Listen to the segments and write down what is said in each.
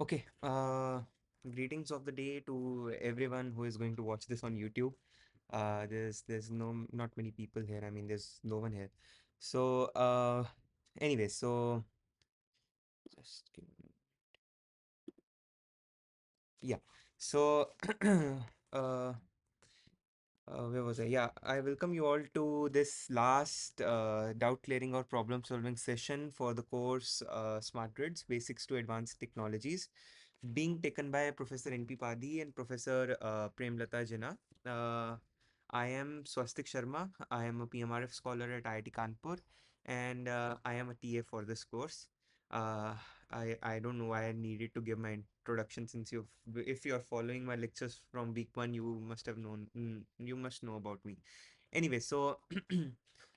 Okay, greetings of the day to everyone who is going to watch this on YouTube. There's not many people here. I mean, there's no one here. So, anyway, so just give me, yeah. So, uh, where was I? Yeah, I welcome you all to this last doubt clearing or problem solving session for the course Smart Grids Basics to Advanced Technologies, being taken by Professor NP Padhy and Professor Premlata Jena. Uh, I am Swastik Sharma. I am a PMRF scholar at IIT Kanpur, and I am a TA for this course. Uh, I don't know why I needed to give my introduction, since if you're following my lectures from week one, you must have known, you must know about me. Anyway, so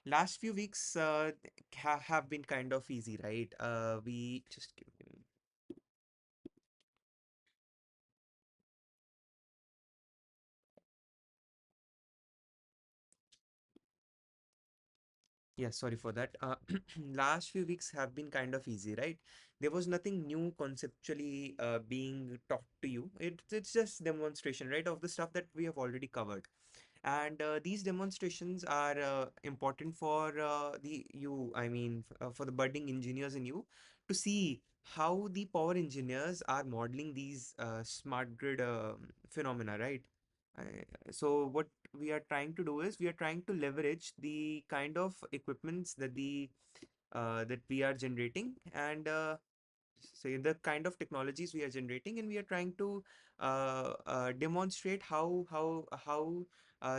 last few weeks have been kind of easy, right? We just give me. Yeah, sorry for that. Last few weeks have been kind of easy, right? There was nothing new conceptually being taught to you. It's just demonstration, right, of the stuff that we have already covered. And these demonstrations are important for for the budding engineers in you to see how the power engineers are modeling these smart grid phenomena, right? So what we are trying to do is we are trying to leverage the kind of equipments that we are generating, and so the kind of technologies we are generating, and we are trying to demonstrate how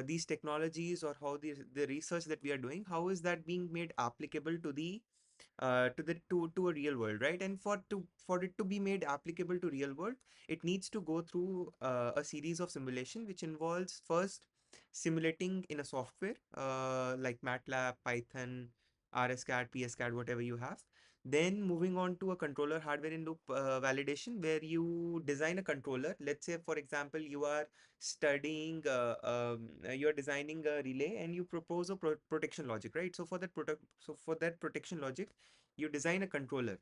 these technologies, or how the research that we are doing, how is that being made applicable to a real world, right? And for it to be made applicable to real world, it needs to go through a series of simulation, which involves first simulating in a software like MATLAB, Python, RSCAD, PSCAD, whatever you have. Then moving on to a controller hardware in loop validation, where you design a controller. Let's say, for example, you are designing a relay, and you propose a protection logic, right? So for that protection logic, you design a controller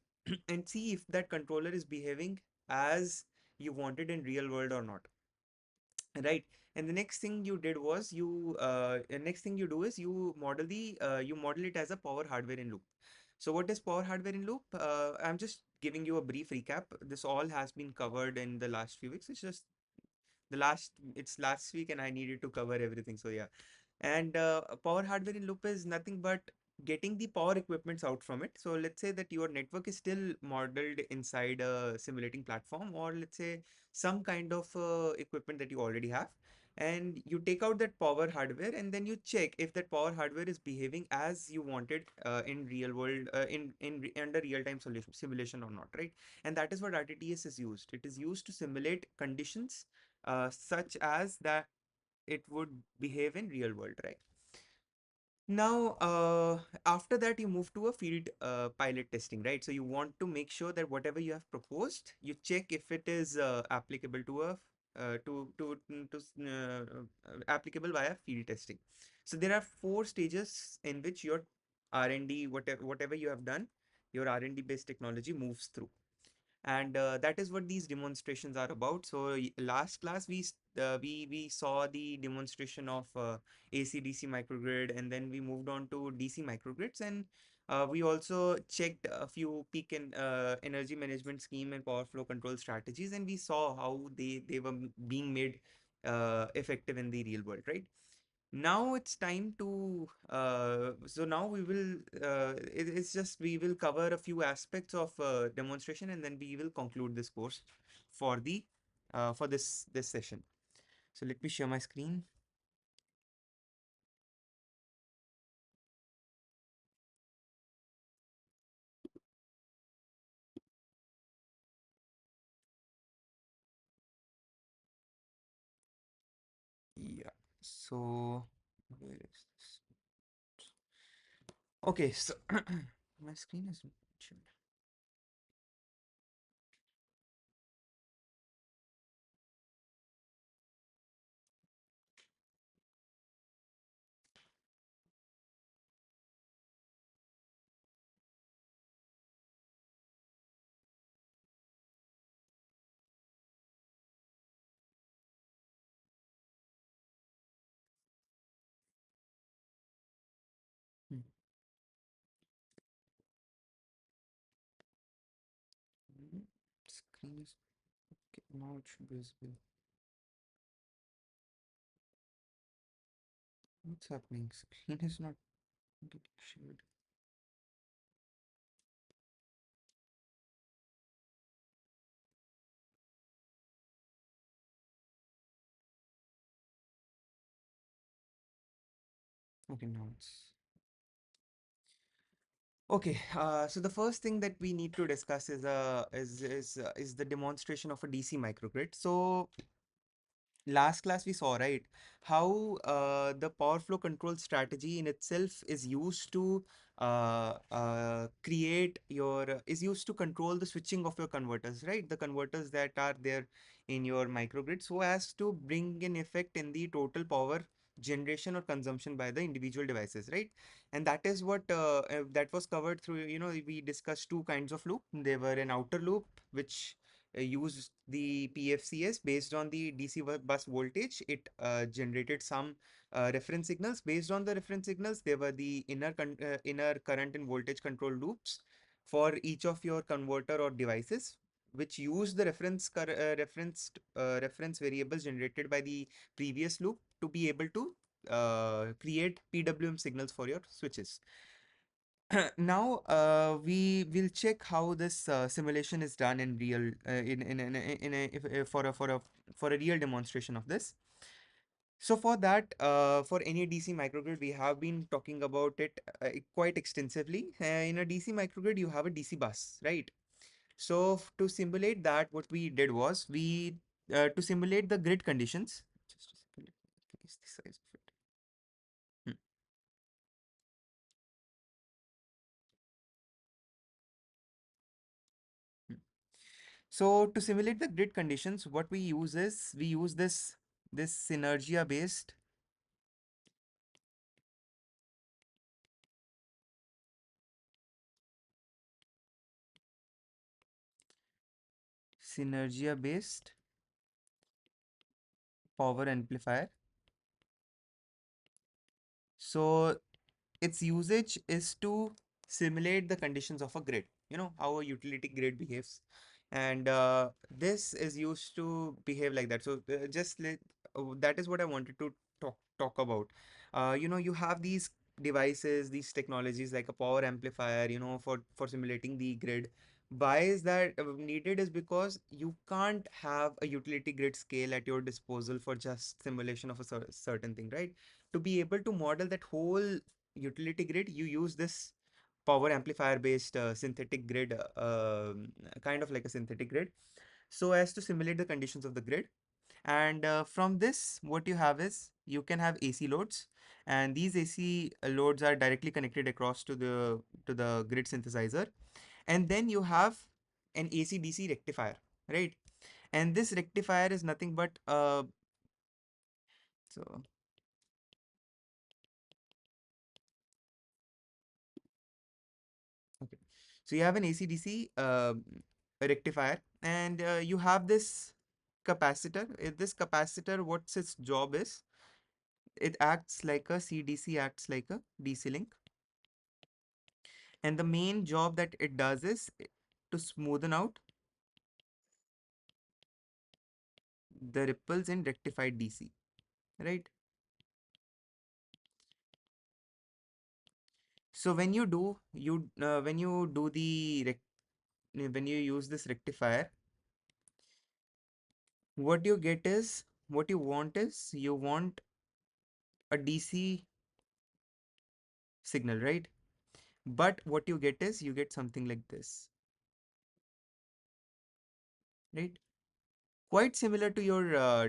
and see if that controller is behaving as you wanted in real world or not, right? And the next thing you did was next thing you do is you model it as a power hardware in loop. So what is power hardware in loop? I'm just giving you a brief recap. This all has been covered in the last few weeks. It's last week, and I needed to cover everything, so yeah. And power hardware in loop is nothing but getting the power equipments out from it. So let's say that your network is still modeled inside a simulating platform, or let's say some kind of equipment that you already have, and you take out that power hardware, and then you check if that power hardware is behaving as you wanted in real world, under real time simulation or not, right? And that is what RTTS is used. It is used to simulate conditions such as that it would behave in real world, right? Now, after that, you move to a field pilot testing, right? So you want to make sure that whatever you have proposed, you check if it is applicable to a applicable via field testing. So there are four stages in which your R&D, whatever you have done, your R&D based technology moves through. And that is what these demonstrations are about. So last class we saw the demonstration of AC/DC microgrid, and then we moved on to DC microgrids, and we also checked a few peak and energy management scheme and power flow control strategies, and we saw how they were being made effective in the real world, right? Now it's time to so now we will it's just we will cover a few aspects of demonstration, and then we will conclude this course for the for this session. So let me share my screen. Yeah, so where is this? Okay, so my screen is shared. screen is okay, now it should be visible. What's happening? Screen is not getting shared. Okay, now it's okay. So the first thing that we need to discuss is the demonstration of a DC microgrid. So last class we saw, right, how the power flow control strategy in itself is used to create your is used to control the switching of your converters, right, the converters that are there in your microgrid, so as to bring an effect in the total power generation or consumption by the individual devices, right? And that is what that was covered through, we discussed two kinds of loop. They were an outer loop, which used the PFCS based on the DC bus voltage. It generated some reference signals. Based on the reference signals, there were the inner current and voltage control loops for each of your converter or devices, which use the reference variables generated by the previous loop to be able to create PWM signals for your switches. Now we will check how this simulation is done in real in a if, for a real demonstration of this. So for that, for any DC microgrid, we have been talking about it quite extensively. In a DC microgrid, you have a DC bus, right? So to simulate that, what we did was we to simulate the grid conditions. Just a second, let me increase the size of it. Hmm, hmm. So to simulate the grid conditions, what we use is we use this synergia based power amplifier. So its usage is to simulate the conditions of a grid, how a utility grid behaves. And this is used to behave like that. So that is what I wanted to talk about. You have these devices, these technologies like a power amplifier, for simulating the grid. Why is that needed is because you can't have a utility grid scale at your disposal for just simulation of a certain thing, right? To be able to model that whole utility grid, you use this power amplifier based synthetic grid, kind of like a synthetic grid, so as to simulate the conditions of the grid. And from this, what you have is you can have AC loads, and these AC loads are directly connected across to the grid synthesizer. And then you have an AC DC rectifier, right? And this rectifier is nothing but so okay. So you have an AC/DC rectifier, and you have this capacitor. This capacitor, what's its job is? It acts like a CDC, acts like a DC link, and the main job that it does is to smoothen out the ripples in rectified DC, right? So when you do when you use this rectifier, what you want is you want a DC signal, right? But what you get is you get something like this, right? Quite similar to your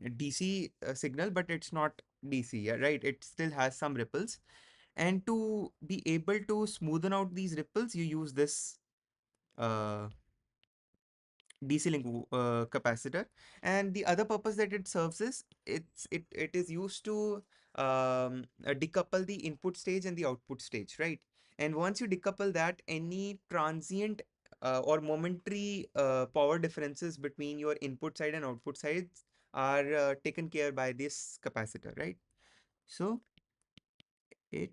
DC signal, but it's not DC, yeah, right? It still has some ripples, and to be able to smoothen out these ripples, you use this uh, DC link capacitor. And the other purpose that it serves is it is used to decouple the input stage and the output stage, right? And once you decouple that, any transient or momentary power differences between your input side and output sides are taken care by this capacitor, right? So it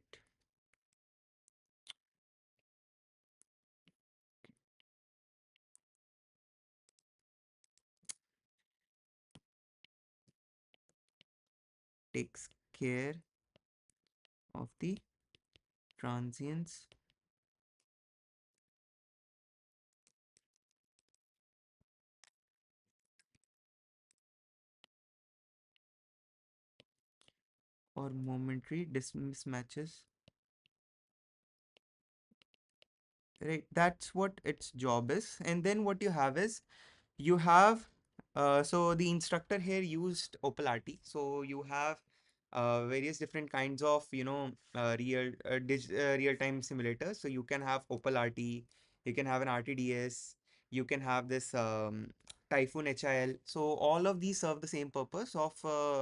takes care of the transients or momentary mismatches. Right, that's what its job is. And then what you have is you have so the instructor here used opalati, so you have various different kinds of real time simulators. So you can have opalati, you can have an rtds, you can have this typhoon hil. So all of these serve the same purpose of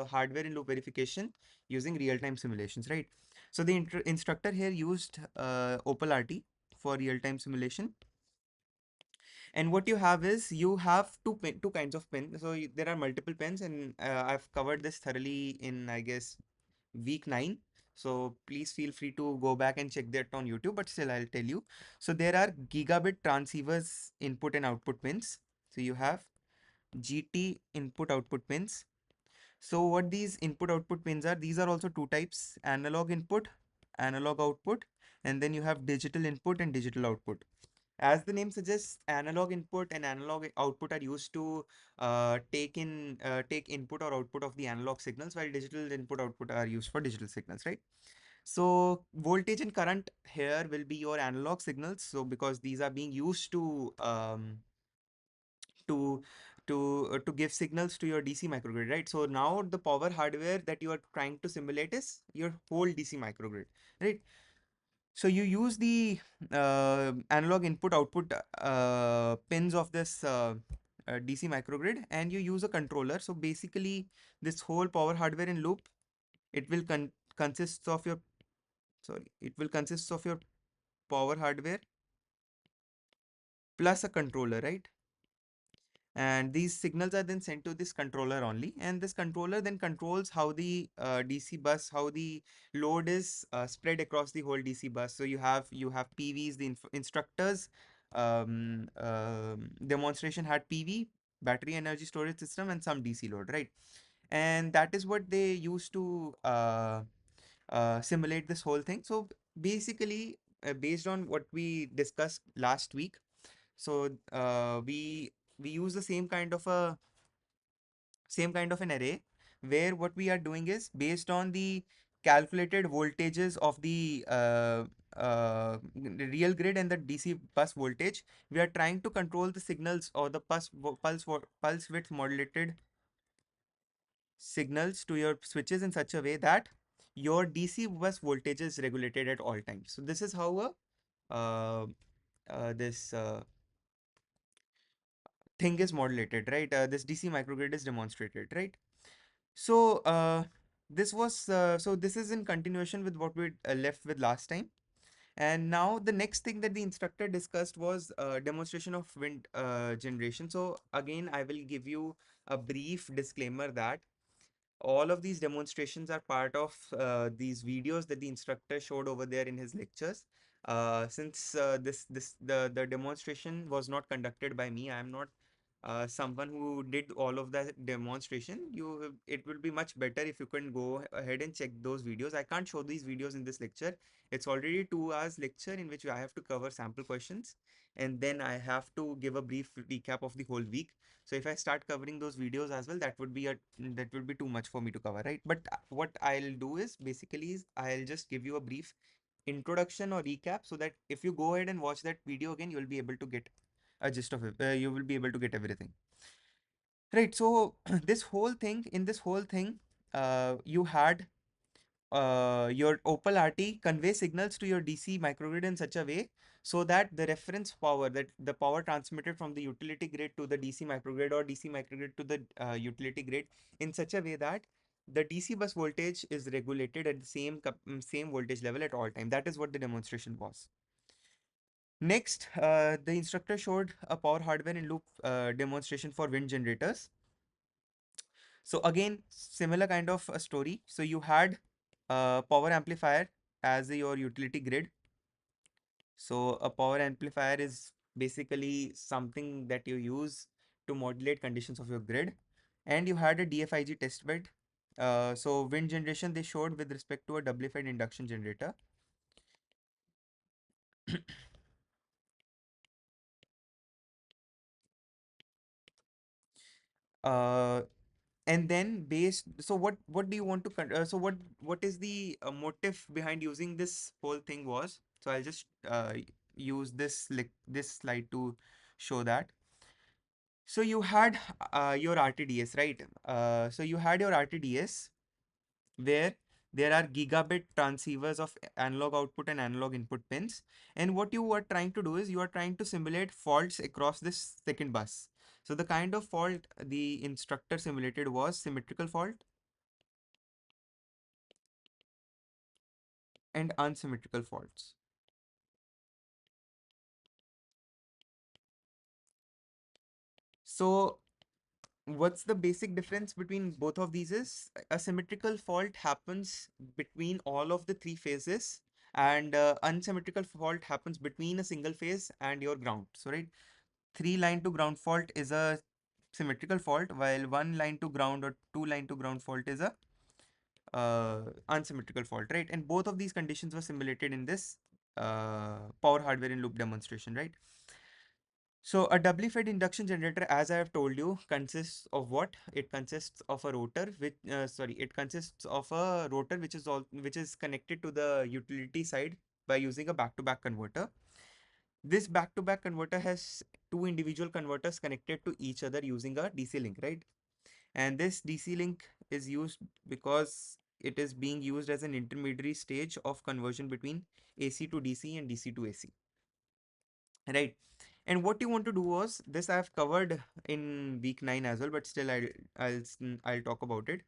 hardware in loop verification using real time simulations, right? So the instructor here used opalati for real time simulation. And what you have is you have two kinds of pins. So there are multiple pins, and I've covered this thoroughly in, I guess, week 9. So please feel free to go back and check that on YouTube, but still I'll tell you. So there are gigabit transceivers input and output pins. So you have GT input output pins. So what these input output pins are, these are also two types: analog input, analog output, and then you have digital input and digital output. As the name suggests, analog input and analog output are used to take input or output of the analog signals, while digital input output are used for digital signals, right? So voltage and current here will be your analog signals. So because these are being used to to give signals to your DC microgrid, right? So now the power hardware that you are trying to simulate is your whole DC microgrid, right? So you use the analog input output pins of this DC microgrid, and you use a controller. So basically, this whole power hardware in loop, it will consist of your it will consist of your power hardware plus a controller, right? And these signals are then sent to this controller only, and this controller then controls how the DC bus, how the load is spread across the whole DC bus. So you have PVs, the instructors demonstration had PV, battery energy storage system, and some DC load, right? And that is what they use to simulate this whole thing. So basically, based on what we discussed last week, so we use the same kind of an array, where what we are doing is based on the calculated voltages of the real grid and the DC bus voltage, we are trying to control the signals or the pulse width modulated signals to your switches in such a way that your DC bus voltage is regulated at all times. So this is how this thing is modulated, right? This DC microgrid is demonstrated, right? So this is in continuation with what we left with last time. And now the next thing that the instructor discussed was demonstration of wind generation. So again, I will give you a brief disclaimer that all of these demonstrations are part of these videos that the instructor showed over there in his lectures. Since the demonstration was not conducted by me, I am not someone who did all of that demonstration. It will be much better if you can go ahead and check those videos. I can't show these videos in this lecture. It's already 2 hours lecture in which I have to cover sample questions, and then I have to give a brief recap of the whole week. So if I start covering those videos as well, that would be too much for me to cover, right? But what I'll do is basically I'll just give you a brief introduction or recap, so that if you go ahead and watch that video again, you'll be able to get a gist of it. You will be able to get everything, right? So this whole thing, you had your Opal RT convey signals to your DC microgrid in such a way so that the reference power, that the power transmitted from the utility grid to the DC microgrid or DC microgrid to the utility grid, in such a way that the DC bus voltage is regulated at the same voltage level at all time. That is what the demonstration was. Next, the instructor showed a power hardware in loop demonstration for wind generators. So again, similar kind of a story. So you had a power amplifier as your utility grid. So a power amplifier is basically something that you use to modulate conditions of your grid. And you had a DFIG test bed. So wind generation they showed with respect to a double-fed induction generator. uh, and then based, so what do you want to so what is the motive behind using this whole thing was, so I'll just use this this slide to show that. So you had your RTDS, right? So you had your RTDS where there are gigabit transceivers of analog output and analog input pins. And what you are trying to do is you are trying to simulate faults across this second bus. So the kind of fault the instructor simulated was symmetrical fault and unsymmetrical faults. So what's the basic difference between both of these is a symmetrical fault happens between all of the three phases, and unsymmetrical fault happens between a single phase and your ground. So right, three line to ground fault is a symmetrical fault, while one line to ground or two line to ground fault is a unsymmetrical fault, right? And both of these conditions were simulated in this power hardware in loop demonstration, right? So a doubly fed induction generator, as I have told you, consists of what? It consists of a rotor, which it consists of a rotor which is connected to the utility side by using a back-to-back converter. This back-to-back converter has two individual converters connected to each other using a DC link, right? And this DC link is used because it is being used as an intermediary stage of conversion between AC to DC and DC to AC, right? And what you want to do was this I have covered in week 9 as well, but still I'll talk about it.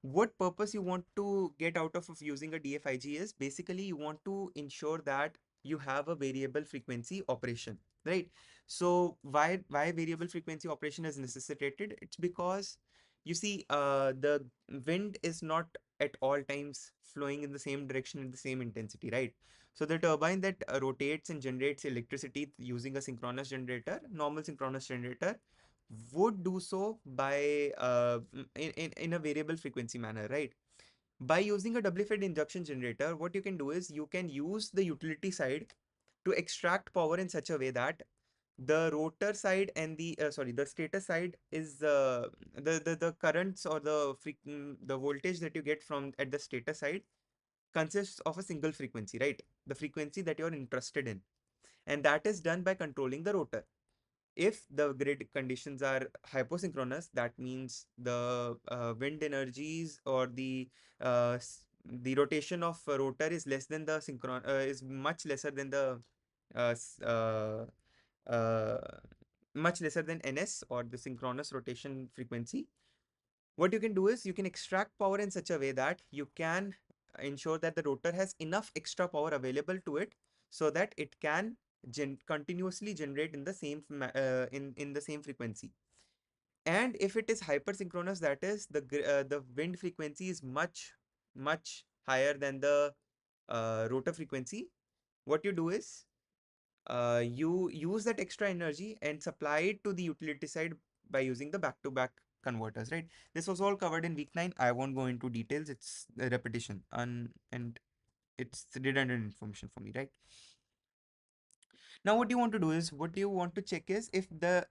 What purpose you want to get out of using a DFIG is basically you want to ensure that you have a variable frequency operation, right? So why variable frequency operation is necessitated? It's because you see the wind is not at all times flowing in the same direction in the same intensity, right? So the turbine that rotates and generates electricity using a synchronous generator, normal synchronous generator, would do so by in a variable frequency manner, right? By using a doubly fed induction generator, what you can do is you can use the utility side to extract power in such a way that the rotor side and the stator side is the currents or the voltage that you get from at the stator side consists of a single frequency, right? The frequency that you're interested in. And that is done by controlling the rotor. If the grid conditions are hyposynchronous, that means the wind energies or the rotation of a rotor is less than the synchron is much lesser than the uh, s- uh, uh, much lesser than ns or the synchronous rotation frequency. What you can do is you can extract power in such a way that you can ensure that the rotor has enough extra power available to it so that it can continuously generate in the same in the same frequency. And if it is hypersynchronous, that is the wind frequency is much higher than the rotor frequency. What you do is you use that extra energy and supply it to the utility side by using the back-to-back converters, right? This was all covered in week 9. I won't go into details. It's a repetition and it's redundant information for me, right? Now, what you want to do is, what you want to check is if the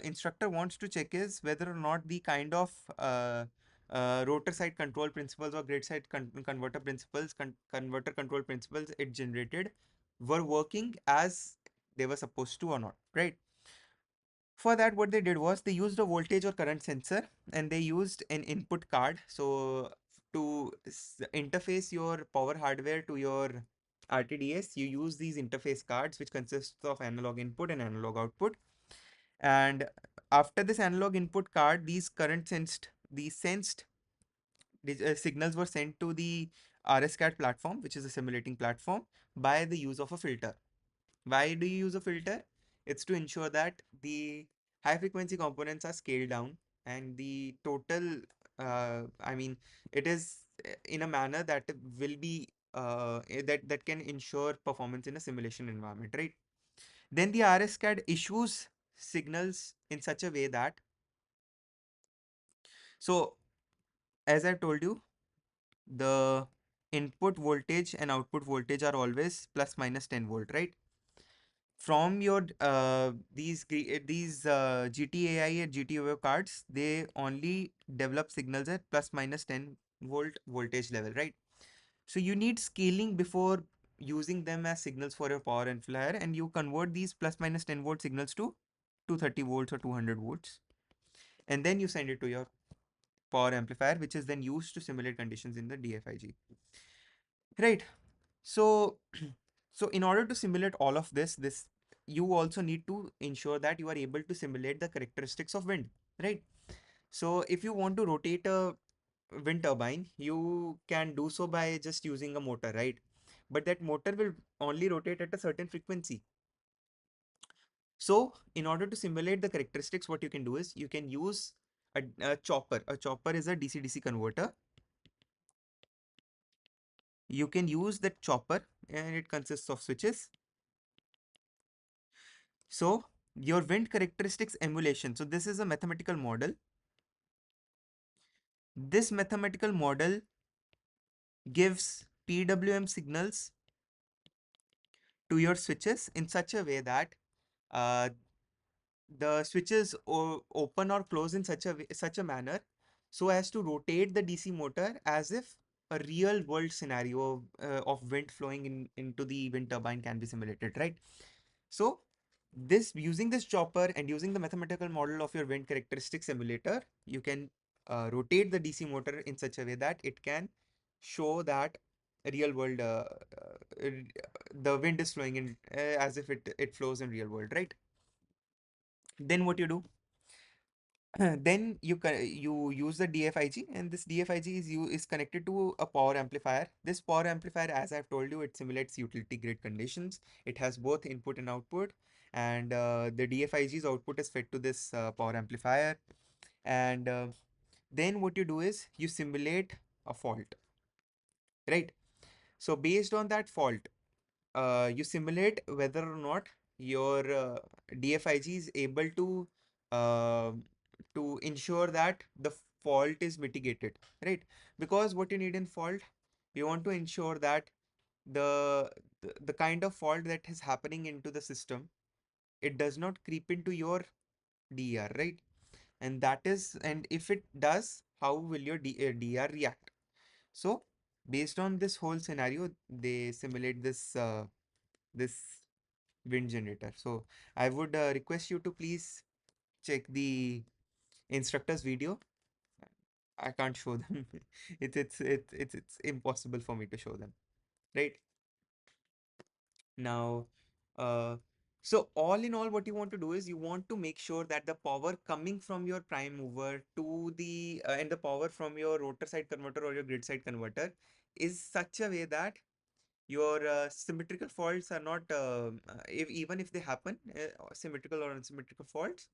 instructor wants to check is whether or not the kind of rotor side control principles or grid side converter principles, converter control principles it generated were working as they were supposed to or not, right? For that, what they did was they used a voltage or current sensor and they used an input card. So to interface your power hardware to your RTDS, you use these interface cards, which consists of analog input and analog output. And after this analog input card, these sensed signals were sent to the RSCAD platform, which is a simulating platform, by the use of a filter. Why do you use a filter? It's to ensure that the high frequency components are scaled down and the total, I mean, it is in a manner that will be that can ensure performance in a simulation environment, right? Then the RSCAD issues signals in such a way that, so as I told you, the input voltage and output voltage are always plus minus 10 volt, right? From your these GTAI and GTOO cards, they only develop signals at plus minus 10 volt voltage level, right? So you need scaling before using them as signals for your power amplifier, and you convert these plus minus 10 volt signals to 230 volts or 200 volts, and then you send it to your power amplifier, which is then used to simulate conditions in the DFIG. Right. So, so in order to simulate all of this you also need to ensure that you are able to simulate the characteristics of wind, right? So if you want to rotate a wind turbine, you can do so by just using a motor, right? But that motor will only rotate at a certain frequency. So in order to simulate the characteristics, what you can do is you can use a chopper. A chopper is a DC-DC converter. You can use that chopper, and it consists of switches. So your wind characteristics emulation. So this is a mathematical model. This mathematical model gives PWM signals to your switches in such a way that uh, the switches open or close in such a manner so as to rotate the DC motor as if a real world scenario of wind flowing into the wind turbine can be simulated, right? So this using this chopper and using the mathematical model of your wind characteristic simulator, you can rotate the DC motor in such a way that it can show that real world the wind is flowing in as if it flows in real world, right? Then what you do? Then you use the DFIG, and this DFIG is connected to a power amplifier. This power amplifier, as I've told you, it simulates utility grid conditions. It has both input and output, and the DFIG's output is fed to this power amplifier. And then what you do is you simulate a fault, right? So based on that fault, you simulate whether or not your DFIG is able uh, to ensure that the fault is mitigated, right? Because what you need in fault, you want to ensure that the, the kind of fault that is happening into the system, it does not creep into your DER, right? And that is, and if it does, how will your DER react? So based on this whole scenario, they simulate this wind generator. So I would request you to please check the instructor's video. I can't show them. It's impossible for me to show them. Right now, so all in all, what you want to do is you want to make sure that the power coming from your prime mover to the and the power from your rotor side converter or your grid side converter is such a way that your symmetrical faults are not even if they happen, symmetrical or unsymmetrical faults,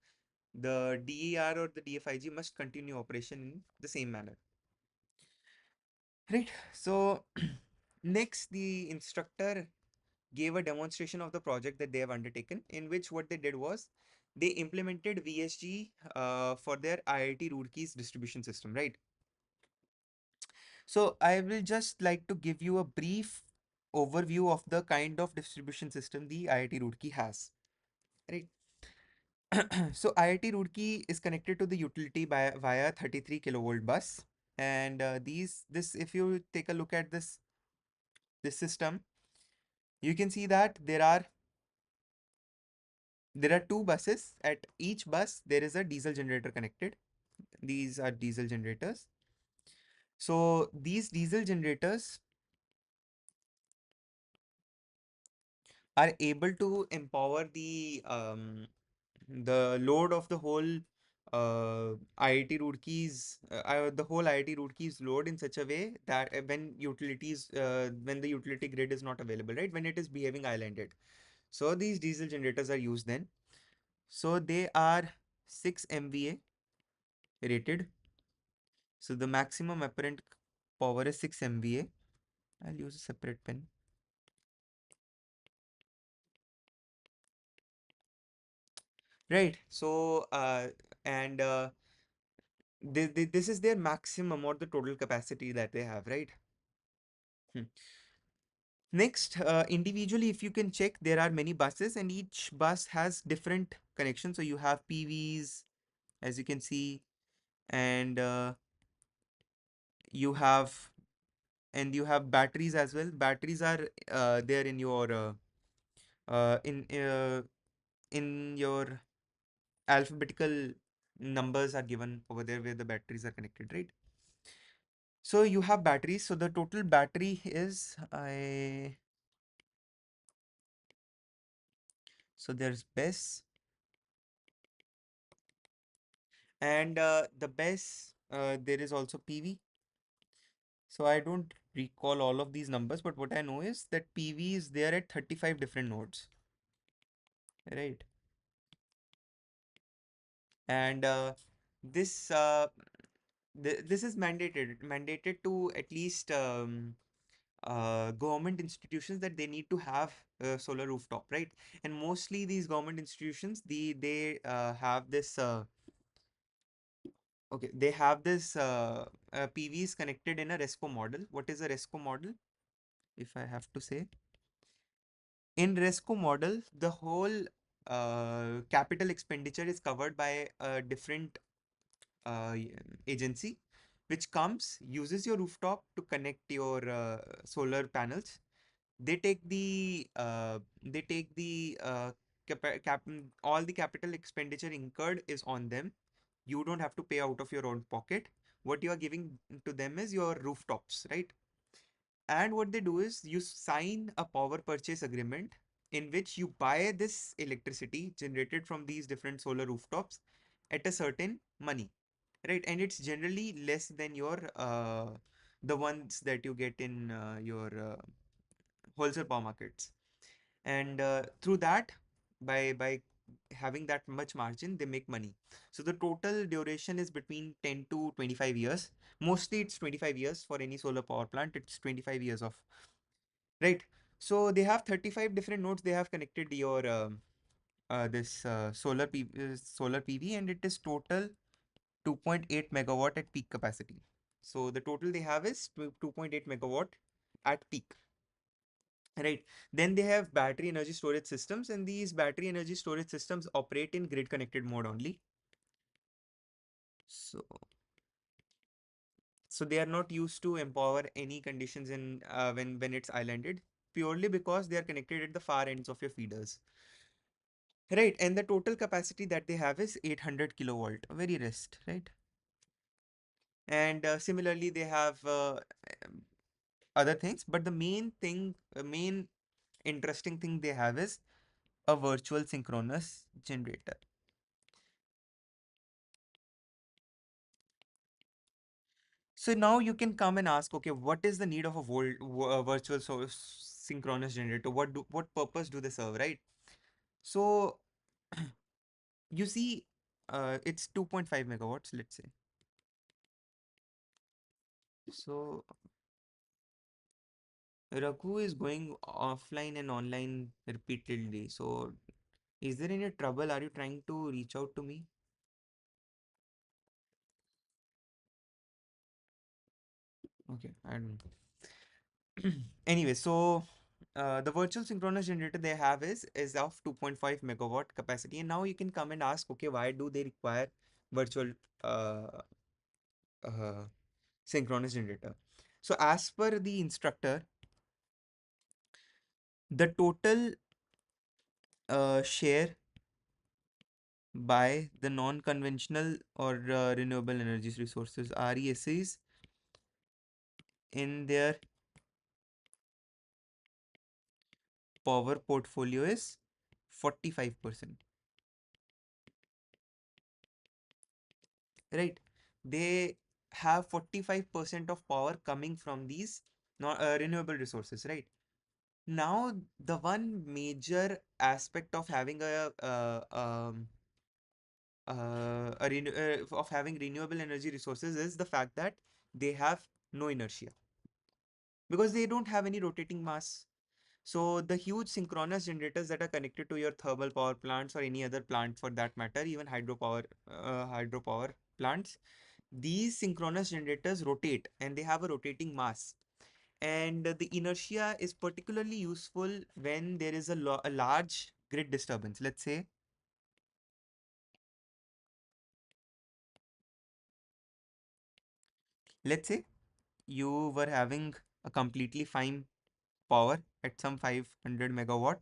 the DER or the DFIG must continue operation in the same manner, right? So next, the instructor gave a demonstration of the project that they have undertaken, in which what they did was they implemented VSG for their IIT Roorkee's distribution system, right? So I will just like to give you a brief overview of the kind of distribution system the IIT Roorkee has, right? So IIT Roorkee is connected to the utility by via 33 kilovolt bus, and this if you take a look at this system, you can see that there are two buses. At each bus there is a diesel generator connected. These are diesel generators. So these diesel generators are able to empower the load of the whole the whole IIT Roorkee's load in such a way that when the utility grid is not available, right? When it is behaving islanded. So these diesel generators are used then. So they are 6 MVA rated. So the maximum apparent power is 6 MVA. I'll use a separate pen. Right. So and This is their maximum or the total capacity that they have, right? Hmm. Next, individually, if you can check, there are many buses and each bus has different connections. So you have PVs, as you can see, and you have you have batteries as well. Batteries are there uh, in uh, in your alphabetical numbers are given over there where the batteries are connected, right? So you have batteries. So the total battery is I so there's BESS and the BESS there is also PV. So I don't recall all of these numbers, but what I know is that PV is there at 35 different nodes, right? And this this is mandated to at least government institutions that they need to have solar rooftop, right? And mostly these government institutions, they have this okay, they have this PVs connected in a RESCO model. What is a RESCO model? If I have to say, in RESCO model, the whole capital expenditure is covered by a different uh, agency, which comes, uses your rooftop to connect your solar panels. They take the all the capital expenditure incurred is on them. You don't have to pay out of your own pocket. What you are giving to them is your rooftops, right? And what they do is you sign a power purchase agreement in which you buy this electricity generated from these different solar rooftops at a certain money, right? And it's generally less than your the ones that you get in your wholesale power markets. And through that, by having that much margin, they make money. So the total duration is between 10 to 25 years. Mostly it's 25 years for any solar power plant. It's 25 years of, right? So they have 35 different nodes. They have connected your this solar PV, and it is total 2.8 megawatt at peak capacity. So the total they have is 2.8 megawatt at peak. Right. Then they have battery energy storage systems, and these battery energy storage systems operate in grid connected mode only. So, so they are not used to empower any conditions in when it's islanded, purely because they are connected at the far ends of your feeders. Right. And the total capacity that they have is 800 kilowatt, very rest, right? And similarly, they have um, other things, but the main thing, main interesting thing they have is a virtual synchronous generator. So now you can come and ask, okay, what is the need of a virtual synchronous generator? What purpose do they serve, right? So you see, it's 2.5 megawatts, let's say. So Raghu is going offline and online repeatedly. So is there any trouble? Are you trying to reach out to me? Okay, I don't know. Anyway, so the virtual synchronous generator they have is of 2.5 megawatt capacity, and now you can come and ask, okay, why do they require virtual uh, uh, synchronous generator? So as per the instructor, the total share by the non-conventional or renewable energy resources RESs in their power portfolio is 45%, right? They have 45% of power coming from these renewable resources, right? Now, the one major aspect of having of having renewable energy resources is the fact that they have no inertia because they don't have any rotating mass. So the huge synchronous generators that are connected to your thermal power plants or any other plant for that matter, even hydropower plants, these synchronous generators rotate and they have a rotating mass. And the inertia is particularly useful when there is a large grid disturbance. Let's say you were having a completely fine power at some 500 megawatt,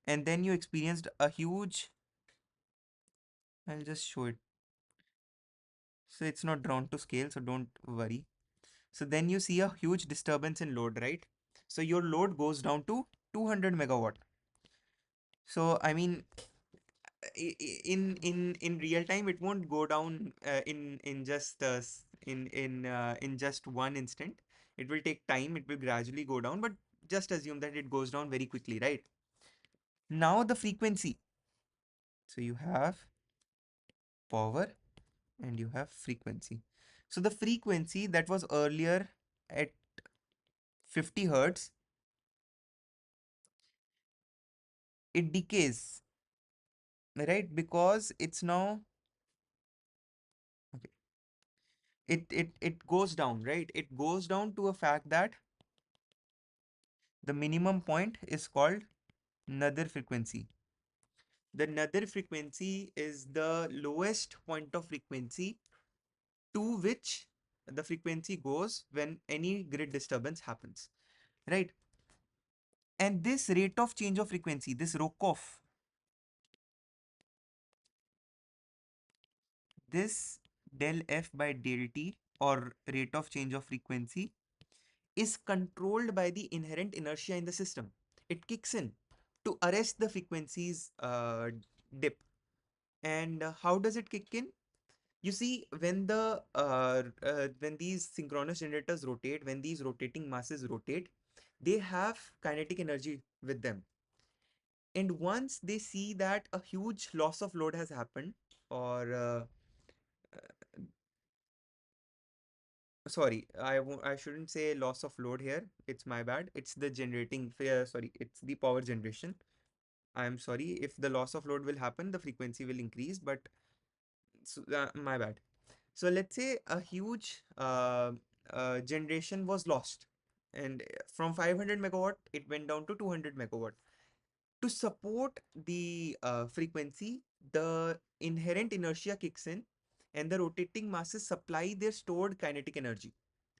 and then you experienced a huge, I'll just show it. So it's not drawn to scale, so don't worry. So then you see a huge disturbance in load, right? So your load goes down to 200 megawatt. So I mean, in real time, it won't go down in just in just one instant. It will take time. It will gradually go down, but just assume that it goes down very quickly, right? Now the frequency. So you have power and you have frequency. So the frequency that was earlier at 50 hertz, it decays, right? Because it's now, okay, it goes down, right? It goes down to a fact that the minimum point is called Nadir frequency. The Nadir frequency is the lowest point of frequency to which the frequency goes when any grid disturbance happens, right? And this rate of change of frequency, this Rokoff, this del F by del T, or rate of change of frequency, is controlled by the inherent inertia in the system. It kicks in to arrest the frequency's dip. And how does it kick in? You see, when these synchronous generators rotate, when these rotating masses rotate, they have kinetic energy with them. And once they see that a huge loss of load has happened, or sorry, I shouldn't say loss of load here. It's my bad. It's the sorry, it's the power generation. I'm sorry. If the loss of load will happen, the frequency will increase, but my bad. So let's say a huge generation was lost, and from 500 megawatt, it went down to 200 megawatt. To support the frequency, the inherent inertia kicks in, and the rotating masses supply their stored kinetic energy,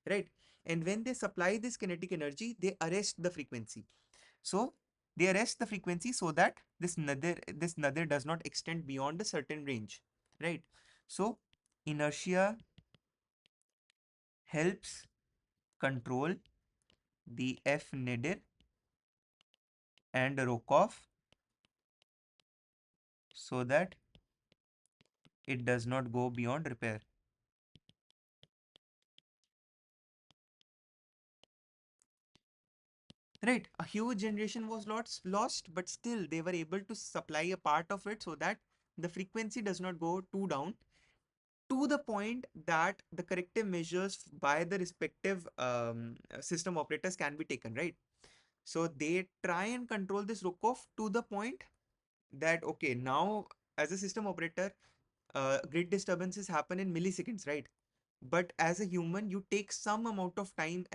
right? And when they supply this kinetic energy, they arrest the frequency. So they arrest the frequency so that this nadir does not extend beyond a certain range, right? So inertia helps control the F nadir and Rokoff so that it does not go beyond repair. Right, a huge generation was lost, but still they were able to supply a part of it so that the frequency does not go too down, to the point that the corrective measures by the respective system operators can be taken, right? So they try and control this Rokoff to the point that, okay, now as a system operator, grid disturbances happen in milliseconds, right? But as a human, you take some amount of time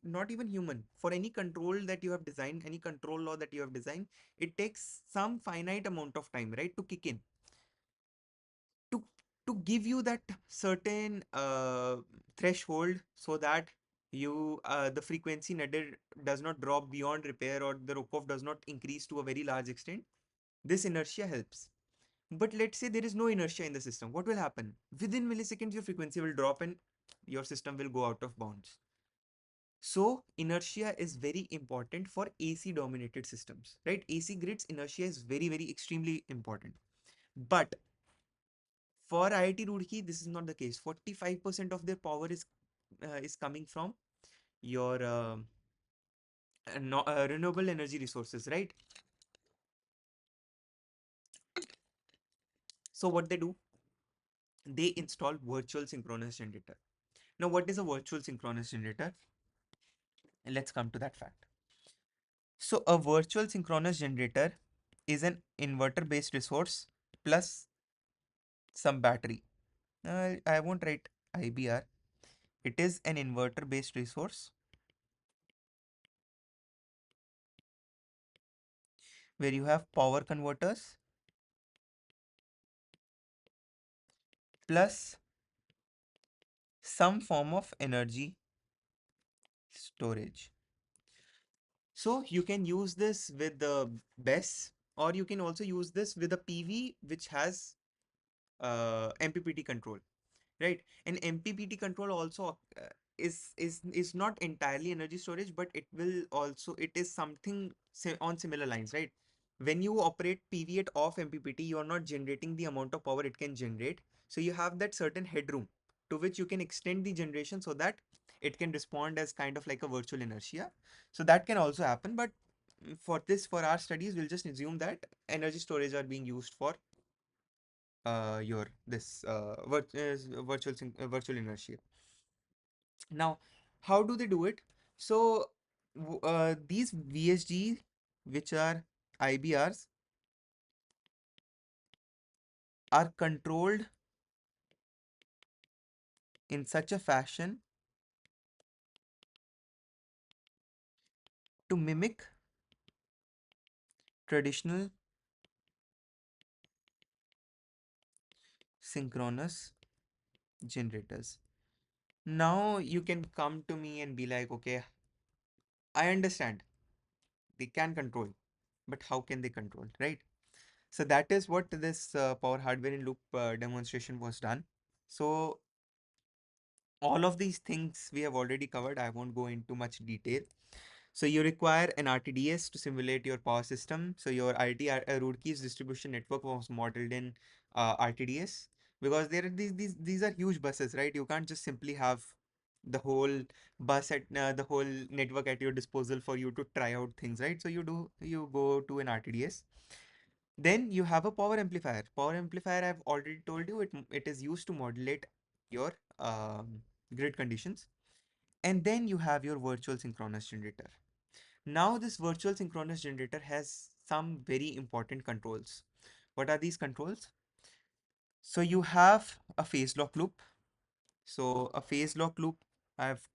not even human, for any control that you have designed, any control law that you have designed, it takes some finite amount of time, right, to kick in, to to give you that certain threshold so that the frequency nadir does not drop beyond repair, or the Rokoff does not increase to a very large extent. This inertia helps. But let's say there is no inertia in the system. What will happen? Within milliseconds, your frequency will drop and your system will go out of bounds. So inertia is very important for AC dominated systems, right? AC grids, inertia is very, very extremely important. But for IIT Roorkee, this is not the case. 45% of their power is coming from your no, renewable energy resources, right? So what they do, they install virtual synchronous generator. Now, what is a virtual synchronous generator? And let's come to that fact. So a virtual synchronous generator is an inverter based resource plus some battery. I won't write IBR. It is an inverter based resource where you have power converters plus some form of energy storage. So you can use this with the BESS, or you can also use this with a PV which has MPPT control, right? And MPPT control also is not entirely energy storage, but it is something on similar lines, right? When you operate PV at off MPPT, you are not generating the amount of power it can generate, so you have that certain headroom to which you can extend the generation so that it can respond as kind of like a virtual inertia. So that can also happen, but for our studies, we'll just assume that energy storage are being used for your this virtual inertia. Now, how do they do it? So these VSG, which are IBRs, are controlled in such a fashion to mimic traditional synchronous generators. Now you can come to me and be like, okay, I understand they can control, but how can they control, right? So that is what this power hardware in loop demonstration was done. So all of these things we have already covered. I won't go into much detail. So you require an RTDS to simulate your power system. So your Rootke's distribution network was modeled in RTDS, because there are these are huge buses, right? You can't just simply have the whole the whole network at your disposal for you to try out things, right? So you go to an RTDS. Then you have a power amplifier. Power amplifier, I've already told you, it is used to modulate your grid conditions. And then you have your virtual synchronous generator. Now this virtual synchronous generator has some very important controls. What are these controls? So you have a phase lock loop. So a phase lock loop, I've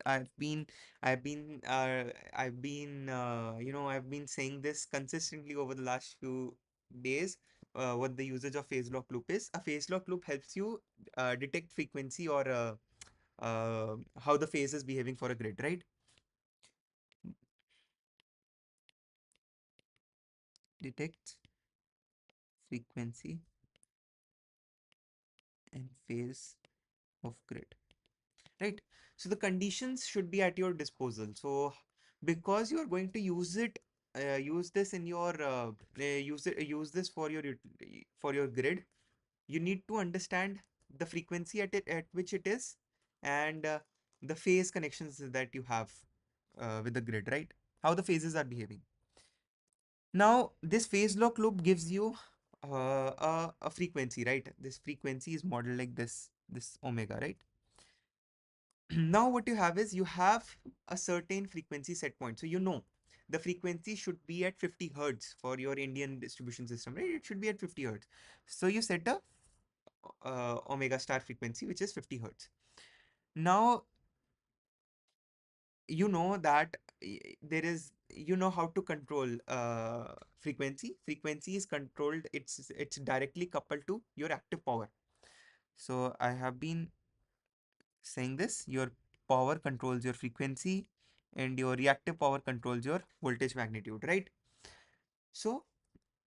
I've been I've been saying this consistently over the last few days. What the usage of phase lock loop is. A phase lock loop helps you detect frequency or how the phase is behaving for a grid, right? Detects frequency and phase of grid, right? So the conditions should be at your disposal. So because you are going to use this in your use this for your grid, you need to understand the frequency at which it is, and the phase connections that you have with the grid, right? How the phases are behaving. Now this phase lock loop gives you a frequency, right? This frequency is modeled like this omega, right? Now what you have is you have a certain frequency set point. So you know the frequency should be at 50 hertz for your Indian distribution system, right? It should be at 50 hertz. So you set a omega star frequency which is 50 hertz. Now you know that there is you know how to control frequency is controlled, it's directly coupled to your active power. So I have been saying this, your power controls your frequency and your reactive power controls your voltage magnitude, right? So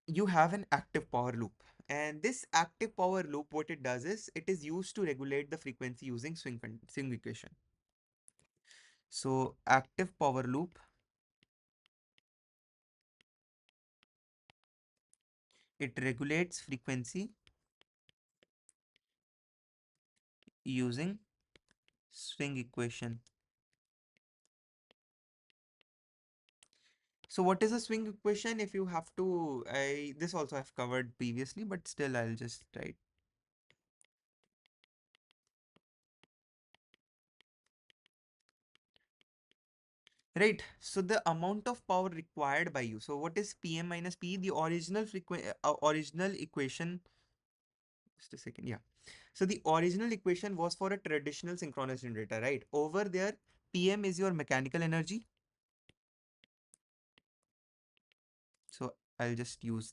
you have an active power loop, and this active power loop, what it does is it is used to regulate the frequency using swing equation. So active power loop, it regulates frequency using swing equation. So what is a swing equation? If you have to, this also I've covered previously, but still I'll just write. Right. So the amount of power required by you. So what is PM minus P? The original equation. Just a second. Yeah. So the original equation was for a traditional synchronous generator, right? Over there, PM is your mechanical energy. So I'll just use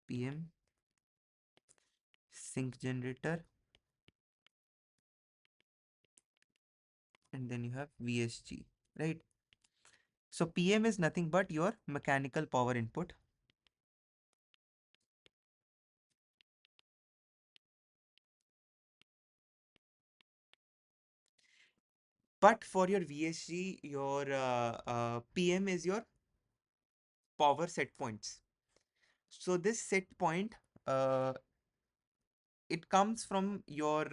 PM sync generator, and then you have VSG, right? So PM is nothing but your mechanical power input. But for your VSG, your PM is your power set points. So this set point, uh, it comes from your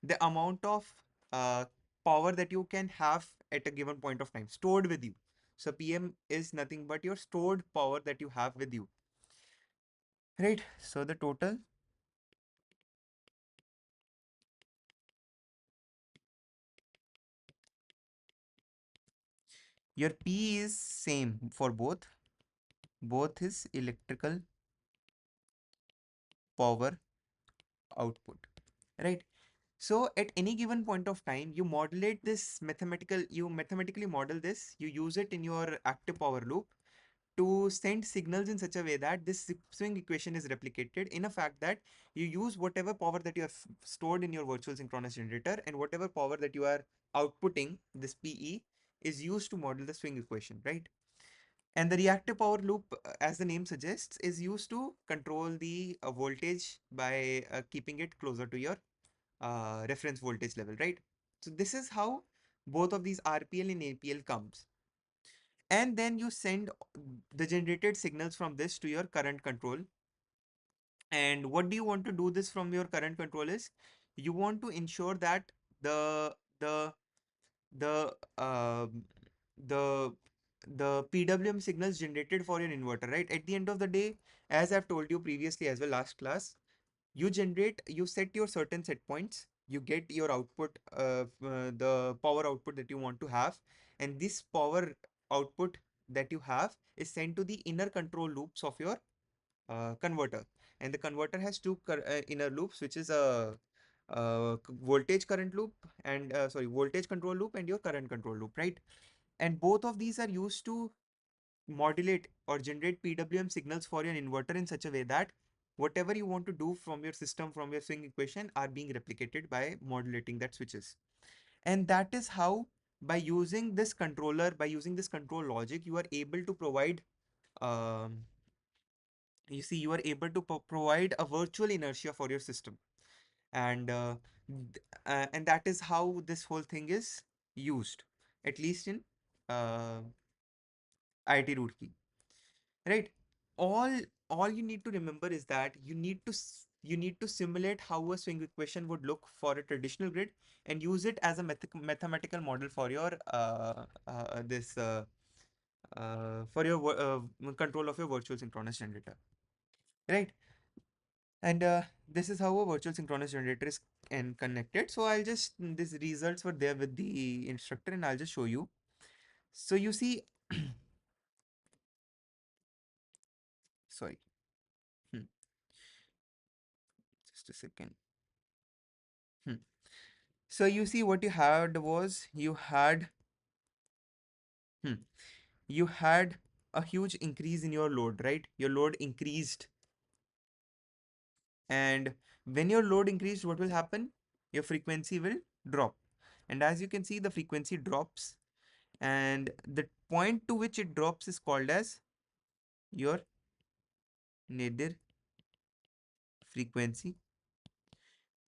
the amount of uh, power that you can have at a given point of time stored with you. So PM is nothing but your stored power that you have with you, right? So the total, your P is same for both is electrical power output, right? So at any given point of time, you mathematically model this, you use it in your active power loop to send signals in such a way that this swing equation is replicated in a fact that you use whatever power that you have stored in your virtual synchronous generator, and whatever power that you are outputting, this PE, is used to model the swing equation, right? And the reactive power loop, as the name suggests, is used to control the voltage by keeping it closer to your reference voltage level, right? So this is how both of these RPL and APL comes. And then you send the generated signals from this to your current control. And what do you want to do this from your current control is, you want to ensure that the the the the the PWM signals generated for your inverter, right? At the end of the day, as I've told you previously as well last class, you set your certain set points, you get your output, the power output that you want to have, and this power output that you have is sent to the inner control loops of your converter. And the converter has two inner loops, which is a voltage current loop and voltage control loop and your current control loop, right? And both of these are used to modulate or generate PWM signals for your inverter in such a way that whatever you want to do from your system, from your swing equation, are being replicated by modulating that switches. And that is how, by using this control logic, you are able to provide, um, you are able to provide a virtual inertia for your system. And and that is how this whole thing is used, at least in IIT Roorkee. Right? All all you need to remember is that you need to simulate how a swing equation would look for a traditional grid, and use it as a mathematical model for your this for your control of your virtual synchronous generator, right? And this is how a virtual synchronous generator is and connected. So I'll just these results were there with the instructor, and I'll just show you. So you see, sorry, hmm, just a second. Hmm. So you see what you had was hmm, you had a huge increase in your load, right? Your load increased. And when your load increased, what will happen? Your frequency will drop. And as you can see, the frequency drops. And the point to which it drops is called as your nadir frequency.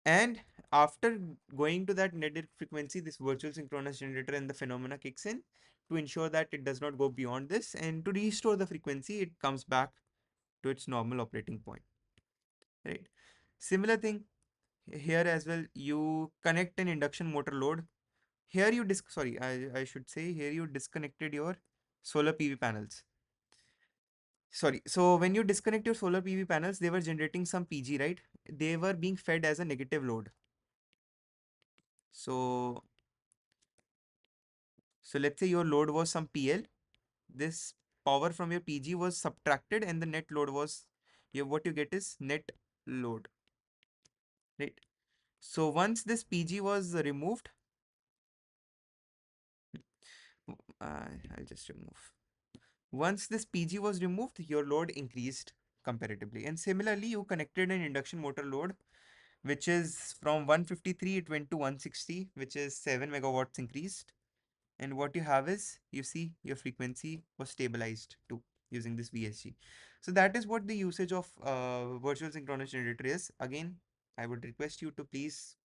And after going to that nadir frequency, this virtual synchronous generator and the phenomena kicks in to ensure that it does not go beyond this. And to restore the frequency, it comes back to its normal operating point, right? Similar thing here as well. You connect an induction motor load. Here you I should say here you disconnected your solar PV panels. Sorry. So when you disconnect your solar PV panels, they were generating some PG, right? They were being fed as a negative load. So, so let's say your load was some PL. This power from your PG was subtracted, and the net load was, what you get is net load. right? So once this PG was removed, I'll just remove. Once this PG was removed, your load increased comparatively. And similarly, you connected an induction motor load, which is from 153, it went to 160, which is 7 megawatts increased. And what you have is, you see your frequency was stabilized too using this VSG. So that is what the usage of virtual synchronous generator is. Again, I would request you to please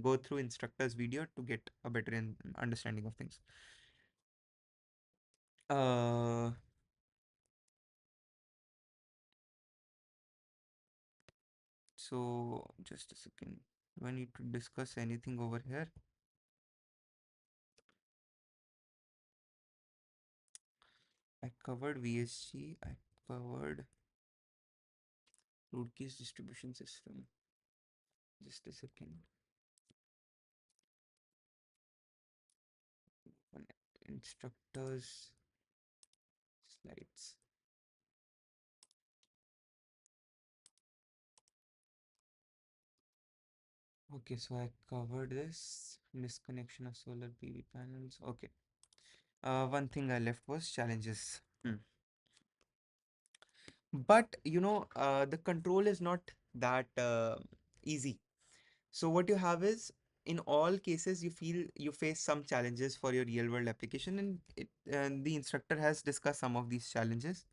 go through instructor's video to get a better understanding of things. Uh, so just a second. Do I need to discuss anything over here? I covered VSG. I covered root case distribution system. Just a second. One instructors slides. Okay, so I covered this disconnection of solar PV panels. Okay. One thing I left was challenges. But the control is not that easy. So what you have is, in all cases, you face some challenges for your real world application, and the instructor has discussed some of these challenges.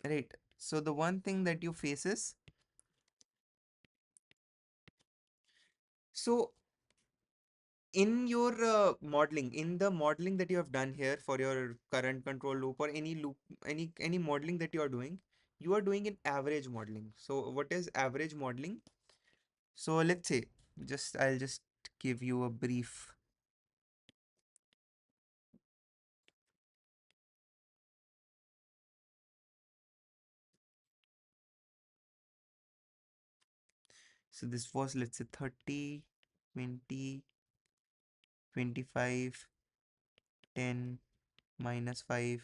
Right. So the one thing that you face is, so in the modeling that you have done here for your current control loop or any loop, any modeling that you are doing in average modeling. So what is average modeling? So let's say, I'll just give you a brief. So this was, let's say, 30, 20, 25, 10, -5,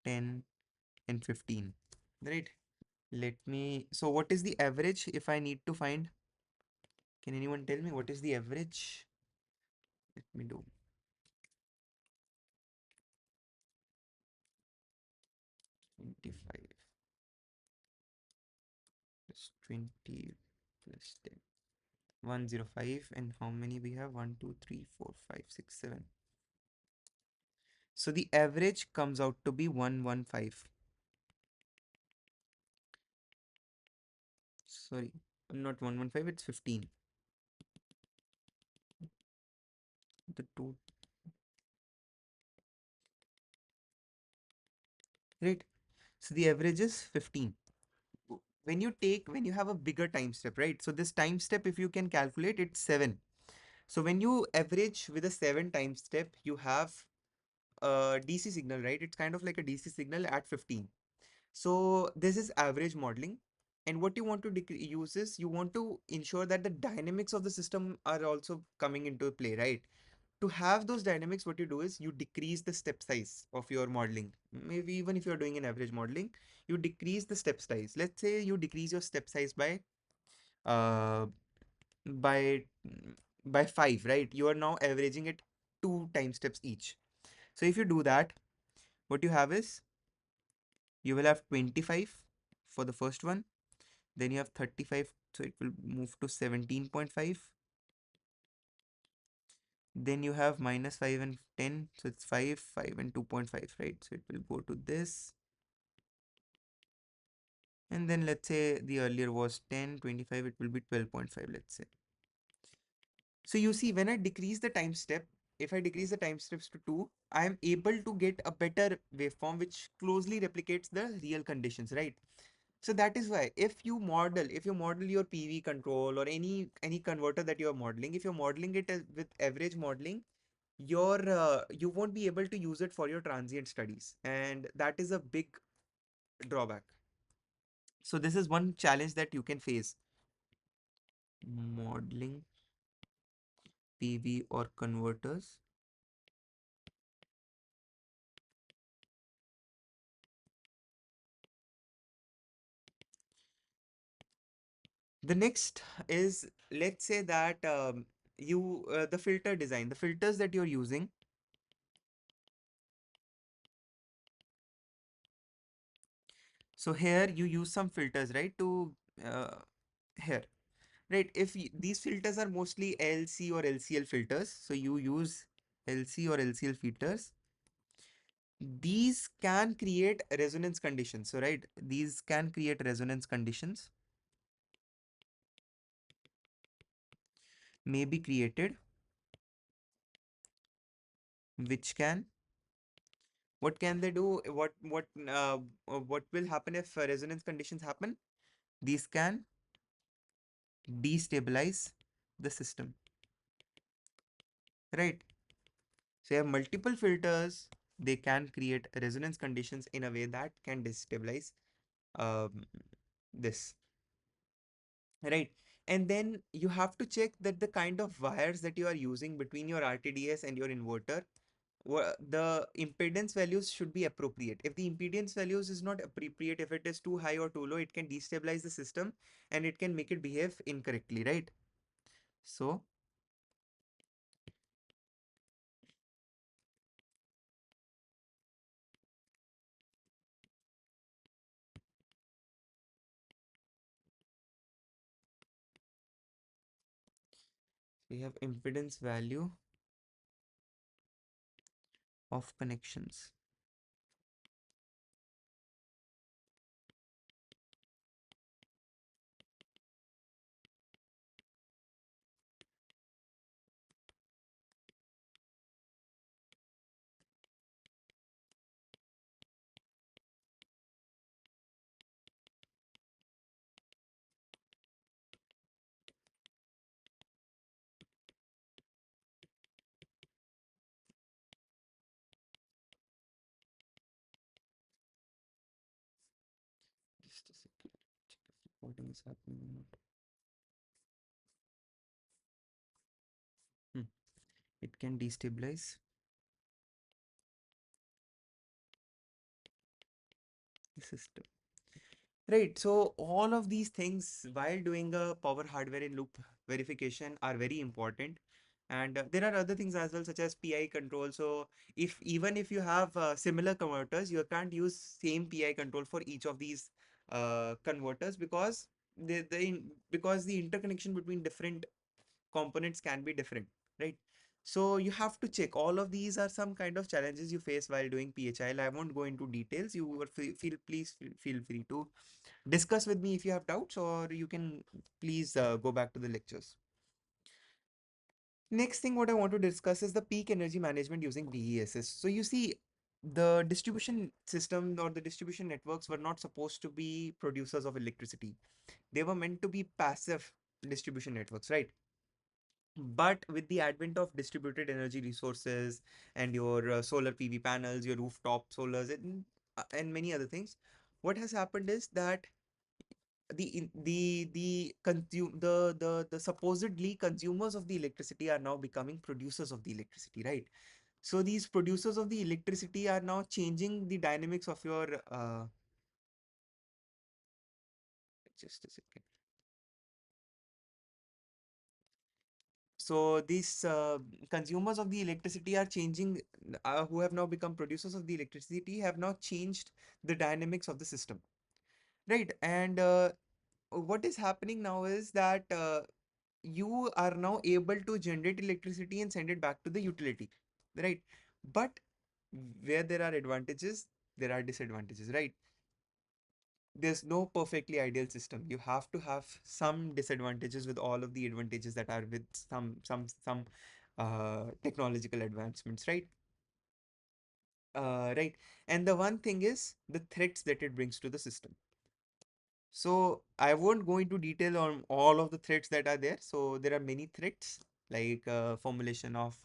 10, and 15. Right. So what is the average if I need to find? Can anyone tell me what is the average? Let me do 25 plus 20 plus 10. 105. And how many we have? 1, 2, 3, 4, 5, 6, 7. So the average comes out to be 115. Sorry, not 115, it's 15. The two, right? So the average is 15. When you have a bigger time step, right? So this time step, if you can calculate, it's 7. So when you average with a 7 time step, you have a DC signal, right? It's kind of like a DC signal at 15. So this is average modeling. And what you want to use is, you want to ensure that the dynamics of the system are also coming into play, right? To have those dynamics, what you do is, you decrease the step size of your modeling. Maybe even if you're doing an average modeling, you decrease the step size. Let's say you decrease your step size uh by by 5, right? You are now averaging it 2 time steps each. So if you do that, what you have is, you will have 25 for the first one, then you have 35, so it will move to 17.5. Then you have -5 and 10, so it's 5, 5 and 2.5, right? So it will go to this. And then let's say the earlier was 10, 25, it will be 12.5, let's say. So you see, when I decrease the time step, if I decrease the time steps to 2, I am able to get a better waveform which closely replicates the real conditions, right? So that is why, if you model your PV control or any converter that you are modeling, if you're modeling it with average modeling, you won't be able to use it for your transient studies, and that is a big drawback. So this is one challenge that you can face. Modeling PV or converters. The next is, let's say that the filter design, the filters that you're using. So here you use some filters, right? Uh, Here, right? These filters are mostly LC or LCL filters, so you use LC or LCL filters. These can create resonance conditions. So, right, these can create resonance conditions, may be created, which can, what can they do? What will happen if resonance conditions happen? These can destabilize the system, right? So you have multiple filters, they can create resonance conditions in a way that can destabilize um, this, right? And then you have to check that the kind of wires that you are using between your RTDS and your inverter, the impedance values should be appropriate. If the impedance values is not appropriate, if it is too high or too low, it can destabilize the system and it can make it behave incorrectly, right? So we have impedance value of connections. Just a second, check if recording is happening or not. Hmm. It can destabilize the system. Right. So all of these things while doing a power hardware in loop verification are very important. And there are other things as well, such as PI control. So if even if you have similar converters, you can't use same PI control for each of these converters, because because the interconnection between different components can be different, right? So you have to check. All of these are some kind of challenges you face while doing PHIL. I won't go into details. You will feel free to discuss with me if you have doubts, or you can please go back to the lectures. Next thing what I want to discuss is the peak energy management using BESS. So you see, the distribution system or the distribution networks were not supposed to be producers of electricity. They were meant to be passive distribution networks, right? But with the advent of distributed energy resources and your solar PV panels, your rooftop solars, and many other things, what has happened is that the supposedly consumers of the electricity are now becoming producers of the electricity, right? So these producers of the electricity are now changing the dynamics of your just a second. So these consumers of the electricity are changing, who have now become producers of the electricity, have now changed the dynamics of the system, right? And what is happening now is that you are now able to generate electricity and send it back to the utility, right? But where there are advantages, there are disadvantages, right? There's no perfectly ideal system. You have to have some disadvantages with all of the advantages that are with some technological advancements, right? Right. And the one thing is the threats that it brings to the system. So I won't go into detail on all of the threats that are there. So there are many threats, like formulation of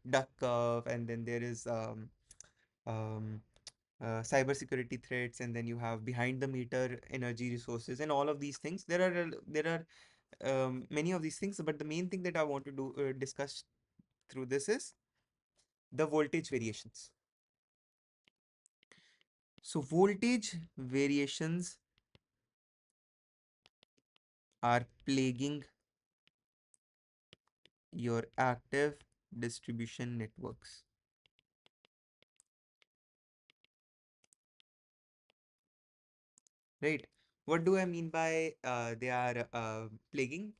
duck curve, and then there is um, cyber security threats, and then you have behind the meter energy resources, and all of these things. There are many of these things, but the main thing that I want to discuss through this is the voltage variations. So voltage variations are plaguing your active distribution networks. Right? What do I mean by they are plaguing?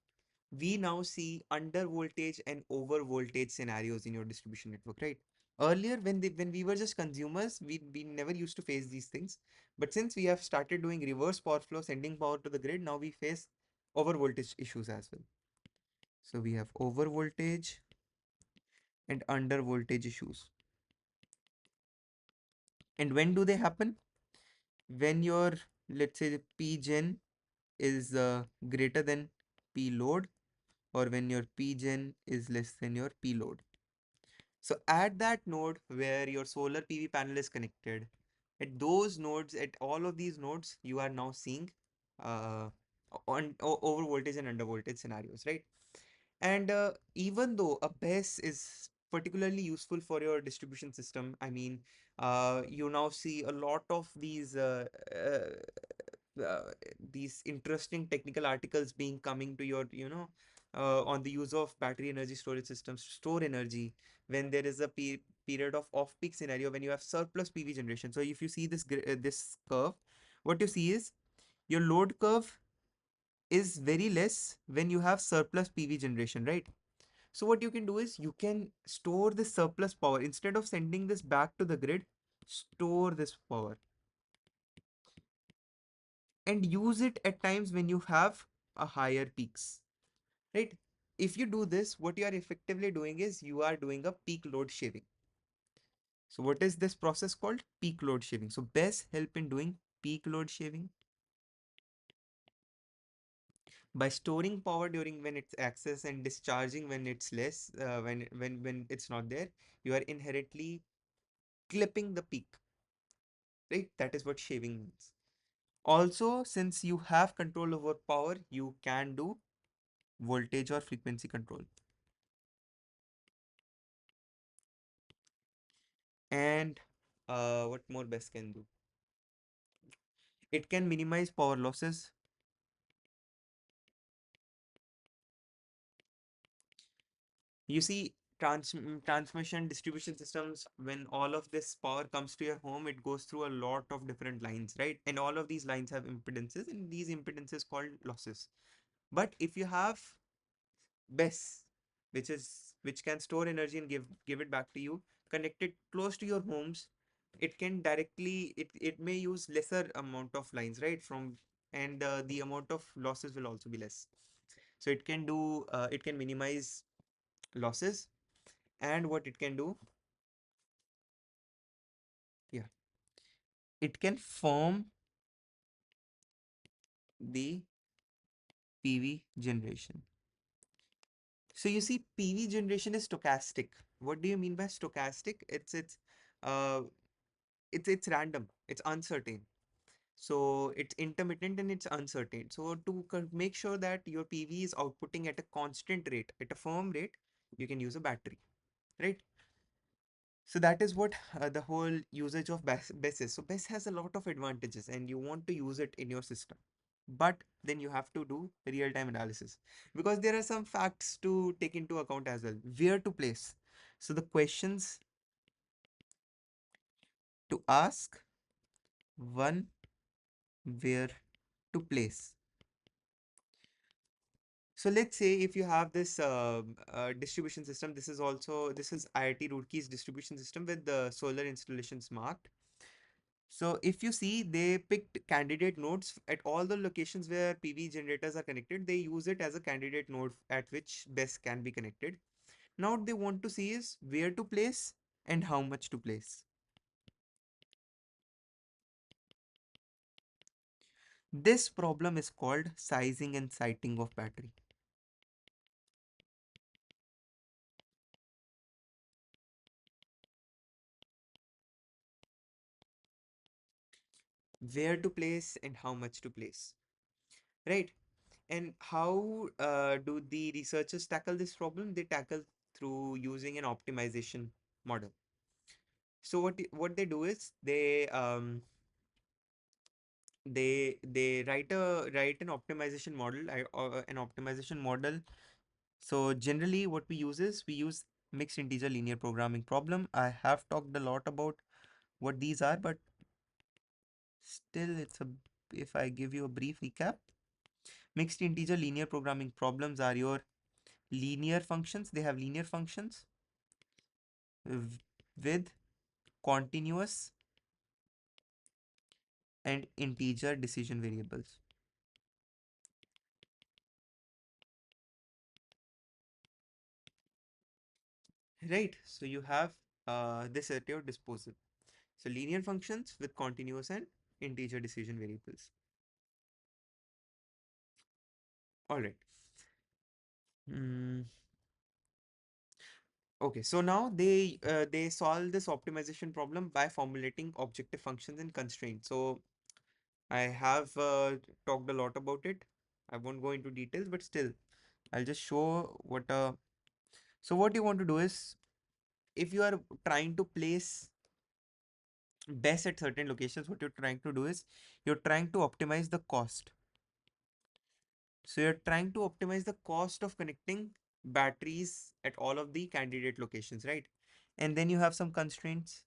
We now see under voltage and over voltage scenarios in your distribution network, right? Earlier, when we were just consumers, we never used to face these things. But since we have started doing reverse power flow, sending power to the grid, now we face over voltage issues as well. So we have over voltage and under voltage issues. And when do they happen? When your, let's say, the P gen is greater than P load, or when your P gen is less than your P load. So at that node where your solar PV panel is connected, at those nodes, at all of these nodes, you are now seeing uh, over voltage and under voltage scenarios, right? And even though a BESS is particularly useful for your distribution system, I mean, you now see a lot of uh, these interesting technical articles being coming to your, on the use of battery energy storage systems to store energy when there is a period of off-peak scenario when you have surplus PV generation. So if you see this curve, what you see is your load curve is very less when you have surplus PV generation, right? So what you can do is you can store this surplus power instead of sending this back to the grid, store this power and use it at times when you have a higher peaks, right? If you do this, what you are effectively doing is you are doing a peak load shaving. So what is this process called? Peak load shaving. So best help in doing peak load shaving by storing power during when it's excess and discharging when it's less, when it's not there. You are inherently clipping the peak, right? That is what shaving means. Also, since you have control over power, you can do voltage or frequency control. And what more best can do? It can minimize power losses. You see, transmission distribution systems, when all of this power comes to your home, it goes through a lot of different lines, right? And all of these lines have impedances, and these impedances called losses. But if you have BESS, which can store energy and give it back to you, connected close to your homes, it can directly it may use lesser amount of lines, right? From and the amount of losses will also be less. So it can minimize losses, and what it can do, yeah, it can form the PV generation. So you see, PV generation is stochastic. What do you mean by stochastic? Uh it's random, it's uncertain. So it's intermittent and it's uncertain. So to make sure that your PV is outputting at a constant rate, at a firm rate, you can use a battery, right? So that is what the whole usage of BESS is. So BESS has a lot of advantages and you want to use it in your system. But then you have to do real-time analysis because there are some facts to take into account as well. Where to place? So the questions to ask: one, where to place. So let's say if you have this distribution system, this is IIT Roorkee's distribution system with the solar installations marked. So if you see, they picked candidate nodes at all the locations where PV generators are connected. They use it as a candidate node at which BESS can be connected. Now what they want to see is where to place and how much to place. This problem is called sizing and siting of battery. Where to place and how much to place, right? And how do the researchers tackle this problem? They tackle through using an optimization model. So what they do is They write an optimization model, an optimization model. So generally what we use is we use mixed integer linear programming problem. I have talked a lot about what these are, but still it's a, if I give you a brief recap, mixed integer linear programming problems are your linear functions. They have linear functions with continuous and integer decision variables, right? So you have this at your disposal. So linear functions with continuous and integer decision variables. All right. Mm, okay, so now they solve this optimization problem by formulating objective functions and constraints. So I have talked a lot about it. I won't go into details, but still, I'll just show what. So what you want to do is, if you are trying to place best at certain locations, what you're trying to do is you're trying to optimize the cost. So you're trying to optimize the cost of connecting batteries at all of the candidate locations, right? And then you have some constraints.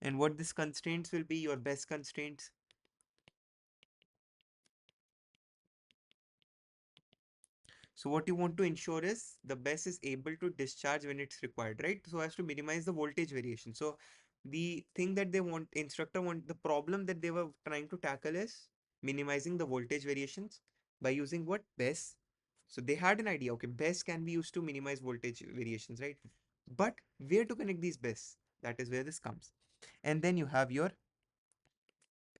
And what these constraints will be, your best constraints. So what you want to ensure is the bus is able to discharge when it's required, right? So as to minimize the voltage variation. So the thing that they want, instructor want, the problem that they were trying to tackle is minimizing the voltage variations by using what? BESS. So they had an idea, okay, BESS can be used to minimize voltage variations, right? But where to connect these BESS? That is where this comes. And then you have your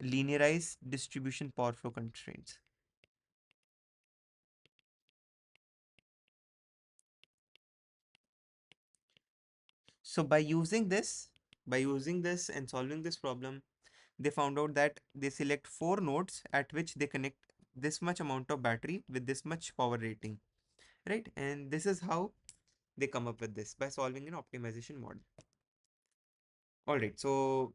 linearized distribution power flow constraints. So by using this and solving this problem, they found out that they select 4 nodes at which they connect this much amount of battery with this much power rating, right? And this is how they come up with this by solving an optimization model. All right, so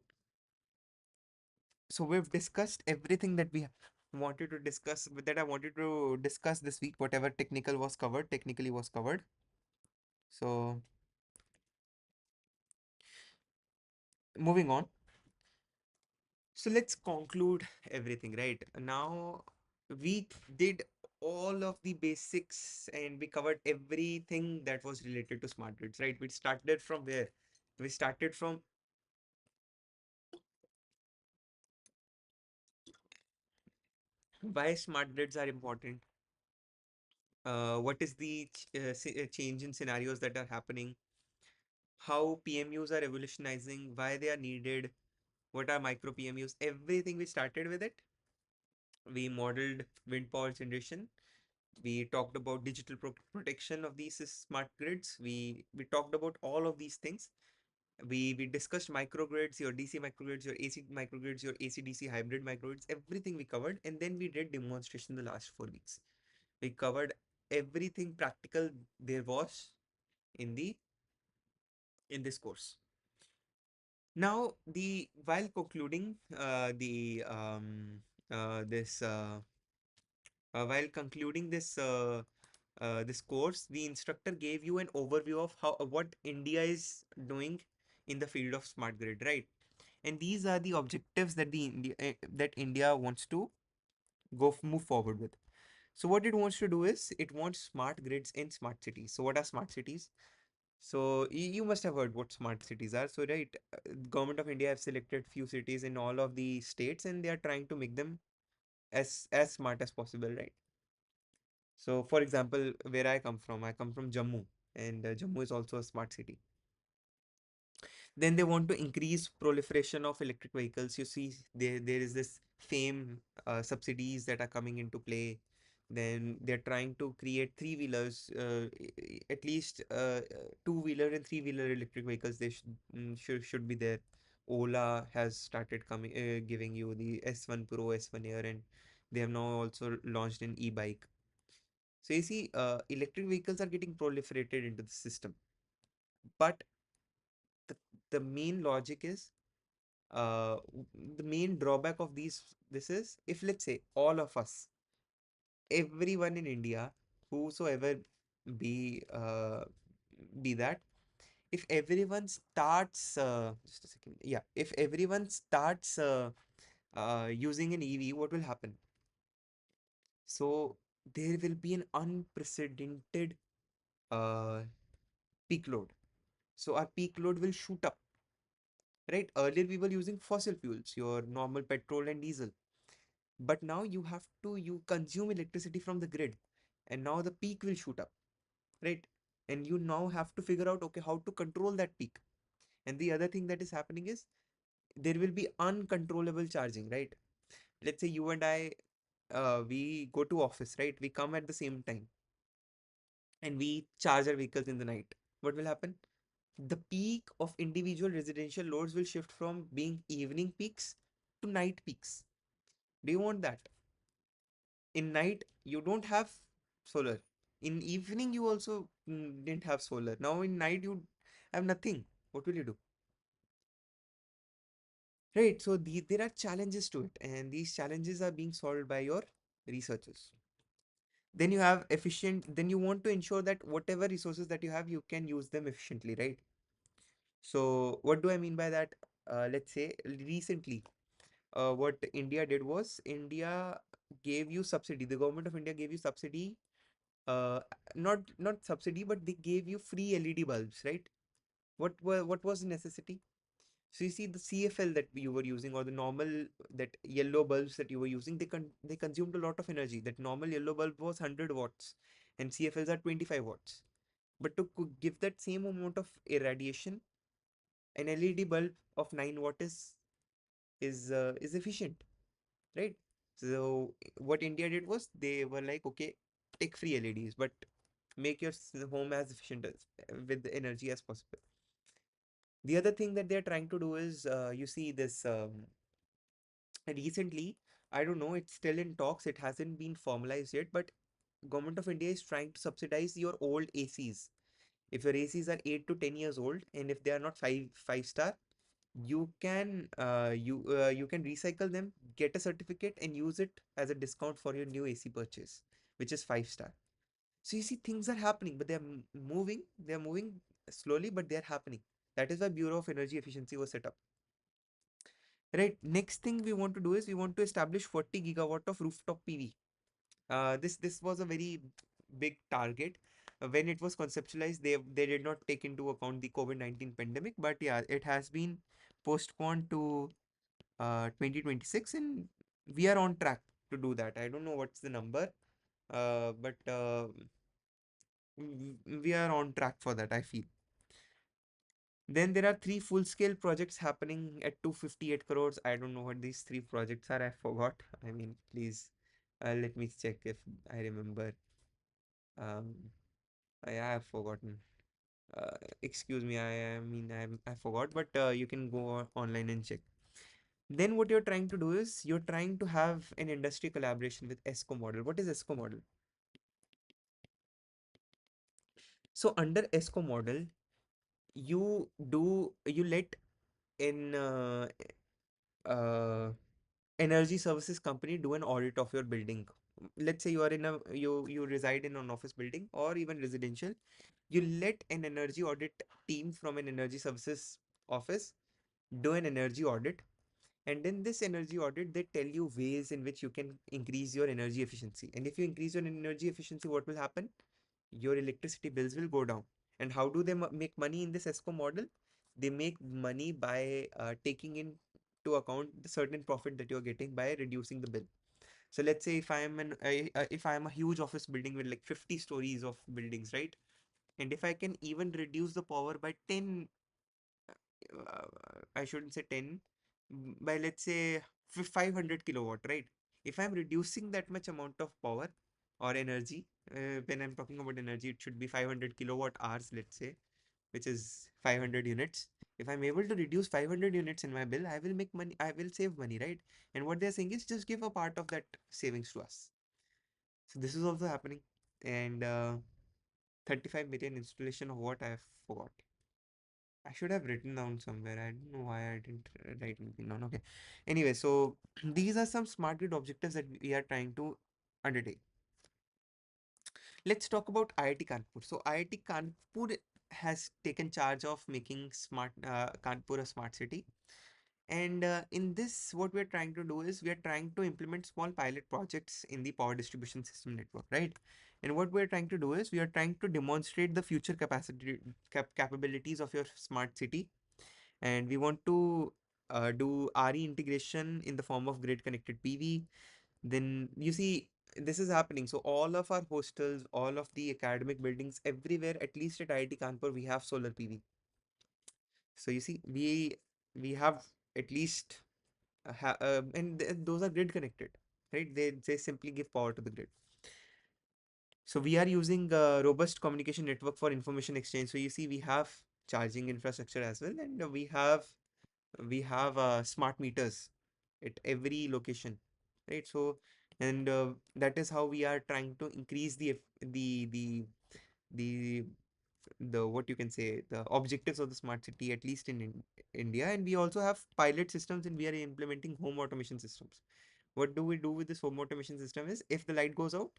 we've discussed everything that we wanted to discuss, that I wanted to discuss this week. Whatever technically was covered. So moving on. So let's conclude everything, right? Now we did all of the basics and we covered everything that was related to smart grids, right? We started from where? We started from why smart grids are important, what is the change in scenarios that are happening, how PMUs are evolutionizing, why they are needed, what are micro PMUs, everything we started with it. We modeled wind power generation. We talked about digital protection of these smart grids. We talked about all of these things. We discussed microgrids, your DC microgrids, your AC microgrids, your AC DC hybrid microgrids, everything we covered. And then we did demonstration the last 4 weeks. We covered everything practical there was in the in this course. Now, the while concluding the this while concluding this course, the instructor gave you an overview of how what India is doing in the field of smart grid, right? And these are the objectives that that India wants to move forward with. So what it wants to do is it wants smart grids in smart cities. So what are smart cities? So you must have heard what smart cities are. So right, government of India have selected few cities in all of the states, and they are trying to make them as smart as possible, right? So, for example, where I come from Jammu, and Jammu is also a smart city. Then they want to increase proliferation of electric vehicles. You see, there is this FAME subsidies that are coming into play. Then they're trying to create three-wheelers, at least two-wheeler and three-wheeler electric vehicles. They should be there. Ola has started coming, giving you the S1 Pro, S1 Air, and they have now also launched an e-bike. So you see, electric vehicles are getting proliferated into the system. But the, the main logic is the main drawback of this is, if let's say all of us, everyone in India, whosoever be be that, if everyone starts just a second, yeah, if everyone starts using an EV, what will happen? So there will be an unprecedented uh, peak load. So our peak load will shoot up, right? Earlier we were using fossil fuels, your normal petrol and diesel, but now you consume electricity from the grid, and now the peak will shoot up, right? And you now have to figure out, okay, how to control that peak. And the other thing that is happening is there will be uncontrollable charging, right? Let's say you and I, we go to office, right? We come at the same time and we charge our vehicles in the night. What will happen? The peak of individual residential loads will shift from being evening peaks to night peaks. Do you want that? In night, you don't have solar. In evening, you also didn't have solar. Now in night, you have nothing. What will you do? Right. So there are challenges to it, and these challenges are being solved by your researchers. Then you have efficient, then you want to ensure that whatever resources that you have, you can use them efficiently, right? So what do I mean by that? Let's say recently, what India did was India gave you subsidy. The government of India gave you subsidy, uh, not subsidy, but they gave you free LED bulbs, right? What was the necessity? So you see the CFL that you were using, or the normal, that yellow bulbs that you were using, they consumed a lot of energy. That normal yellow bulb was 100 watts, and CFLs are 25 watts. But to give that same amount of irradiation, an LED bulb of 9 watt is efficient, right? So what India did was they were like, okay, take free LEDs, but make your home as efficient as with the energy as possible. The other thing that they're trying to do is, you see this recently, I don't know, it's still in talks, it hasn't been formalized yet, but government of India is trying to subsidize your old ACs. If your ACs are 8 to 10 years old, and if they are not five star, you can recycle them, get a certificate, and use it as a discount for your new AC purchase, which is 5 star. So you see, things are happening, but they're moving slowly, but they're happening. That is why Bureau of Energy Efficiency was set up. Right. Next thing we want to do is we want to establish 40 gigawatt of rooftop PV. This was a very big target. When it was conceptualized, they did not take into account the COVID-19 pandemic, but yeah, it has been postponed to 2026, and we are on track to do that. I don't know what's the number, but we are on track for that, I feel. Then there are three full-scale projects happening at 258 crores. I don't know what these three projects are. I forgot. I mean, please let me check if I remember. Um, I have forgotten. Excuse me. I mean, I forgot, but you can go online and check. Then what you're trying to do is you're trying to have an industry collaboration with ESCO model. What is ESCO model? So under ESCO model, you let an uh, energy services company do an audit of your building. Let's say you reside in an office building or even residential. You let an energy audit team from an energy services office do an energy audit, and in this energy audit they tell you ways in which you can increase your energy efficiency. And if you increase your energy efficiency, what will happen? Your electricity bills will go down. And how do they make money in this ESCO model? They make money by taking into account the certain profit that you're getting by reducing the bill. So let's say if I am a huge office building with like 50 stories of buildings, right? And if I can even reduce the power by 10, I shouldn't say 10, by let's say 500 kilowatt, right? If I'm reducing that much amount of power or energy, when I'm talking about energy, it should be 500 kilowatt hours, let's say, which is 500 units. If I'm able to reduce 500 units in my bill, I will make money, I will save money, right? And what they're saying is just give a part of that savings to us. So this is also happening. And 35 million installation of what I forgot. I should have written down somewhere. I don't know why I didn't write anything down. Okay. Anyway, so these are some smart grid objectives that we are trying to undertake. Let's talk about IIT Kanpur. So IIT Kanpur has taken charge of making Kanpur a smart city. And in this, what we're trying to do is we are trying to implement small pilot projects in the power distribution system network, right? And what we're trying to do is we are trying to demonstrate the future capabilities of your smart city, and we want to do RE integration in the form of grid connected PV. Then you see this is happening. So all of our hostels, all of the academic buildings, everywhere, at least at IIT Kanpur, we have solar PV. So you see, we have at least and those are grid connected, right? They simply give power to the grid. So we are using a robust communication network for information exchange. So you see, we have charging infrastructure as well, and we have smart meters at every location, right? So and that is how we are trying to increase the the what you can say the objectives of the smart city, at least in India. And we also have pilot systems, and we are implementing home automation systems. What do we do with this home automation system is if the light goes out,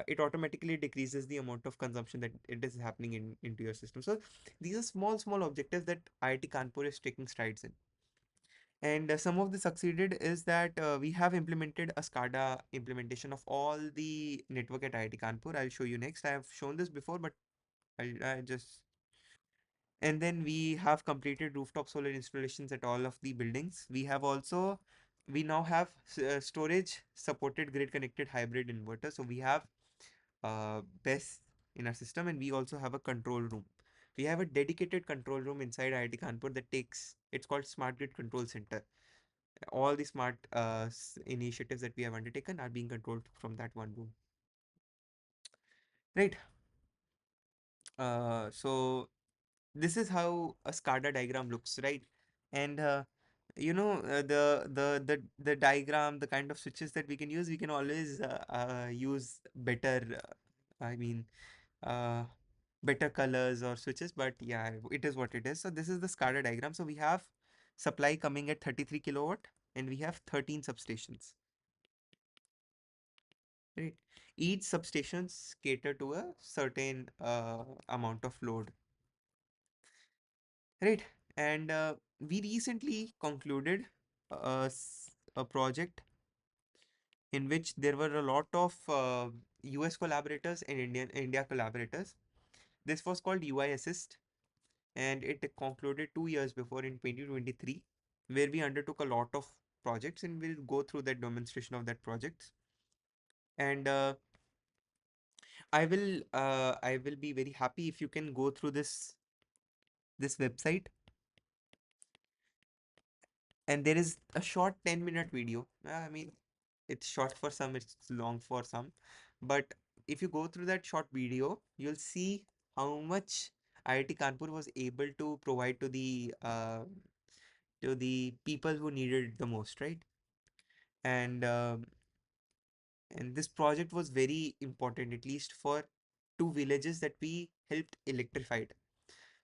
it automatically decreases the amount of consumption that it is happening into your system. So these are small objectives that IIT Kanpur is taking strides in. And some of the succeeded is that we have implemented a SCADA implementation of all the network at IIT Kanpur. I'll show you next. I have shown this before, but I just. And then we have completed rooftop solar installations at all of the buildings. We now have storage supported grid connected hybrid inverter. So we have BESS in our system, and we also have a control room. We have a dedicated control room inside IIT Kanpur it's called Smart Grid Control Center. All the smart initiatives that we have undertaken are being controlled from that one room. Right. So this is how a SCADA diagram looks, right? And the diagram, the kind of switches that we can use, we can always use better. I mean, uh, better colors or switches. But yeah, it is what it is. So this is the SCADA diagram. So we have supply coming at 33 kilowatt, and we have 13 substations. Right. Each substations cater to a certain amount of load. Right. And we recently concluded a project in which there were a lot of US collaborators and India collaborators. This was called UI Assist, and it concluded 2 years before in 2023, where we undertook a lot of projects, and we'll go through that demonstration of that projects. And I will be very happy if you can go through this website. And there is a short 10-minute video. I mean, it's short for some, it's long for some. But if you go through that short video, you'll see how much IIT Kanpur was able to provide to the people who needed it the most, right? And this project was very important, at least for two villages that we helped electrified.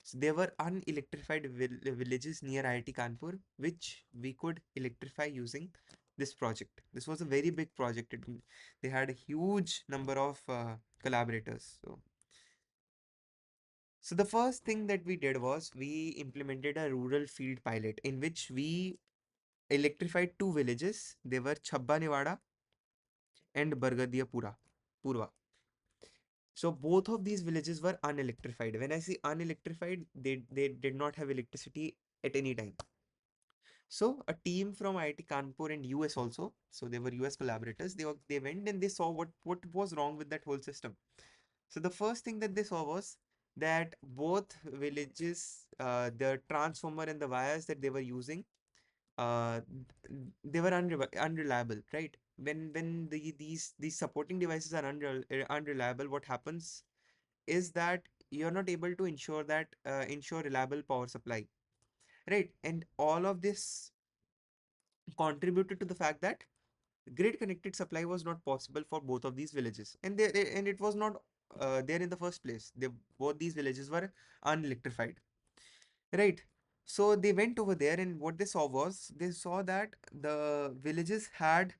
So there were unelectrified villages near IIT Kanpur, which we could electrify using this project. This was a very big project. They had a huge number of collaborators. So the first thing that we did was we implemented a rural field pilot in which we electrified two villages. They were Chabba Nevada and Purva. So both of these villages were unelectrified. When I say unelectrified, they did not have electricity at any time. So a team from IIT Kanpur and US also, so they were US collaborators. They went and they saw what was wrong with that whole system. So the first thing that they saw was that both villages, the transformer and the wires that they were using, uh, they were unreliable, right? When these supporting devices are unreliable, what happens is that you're not able to ensure reliable power supply, right? And all of this contributed to the fact that grid connected supply was not possible for both of these villages, and it was not there in the first place. Both these villages were unelectrified. right? So they went over there, and what they saw was they saw that the villages had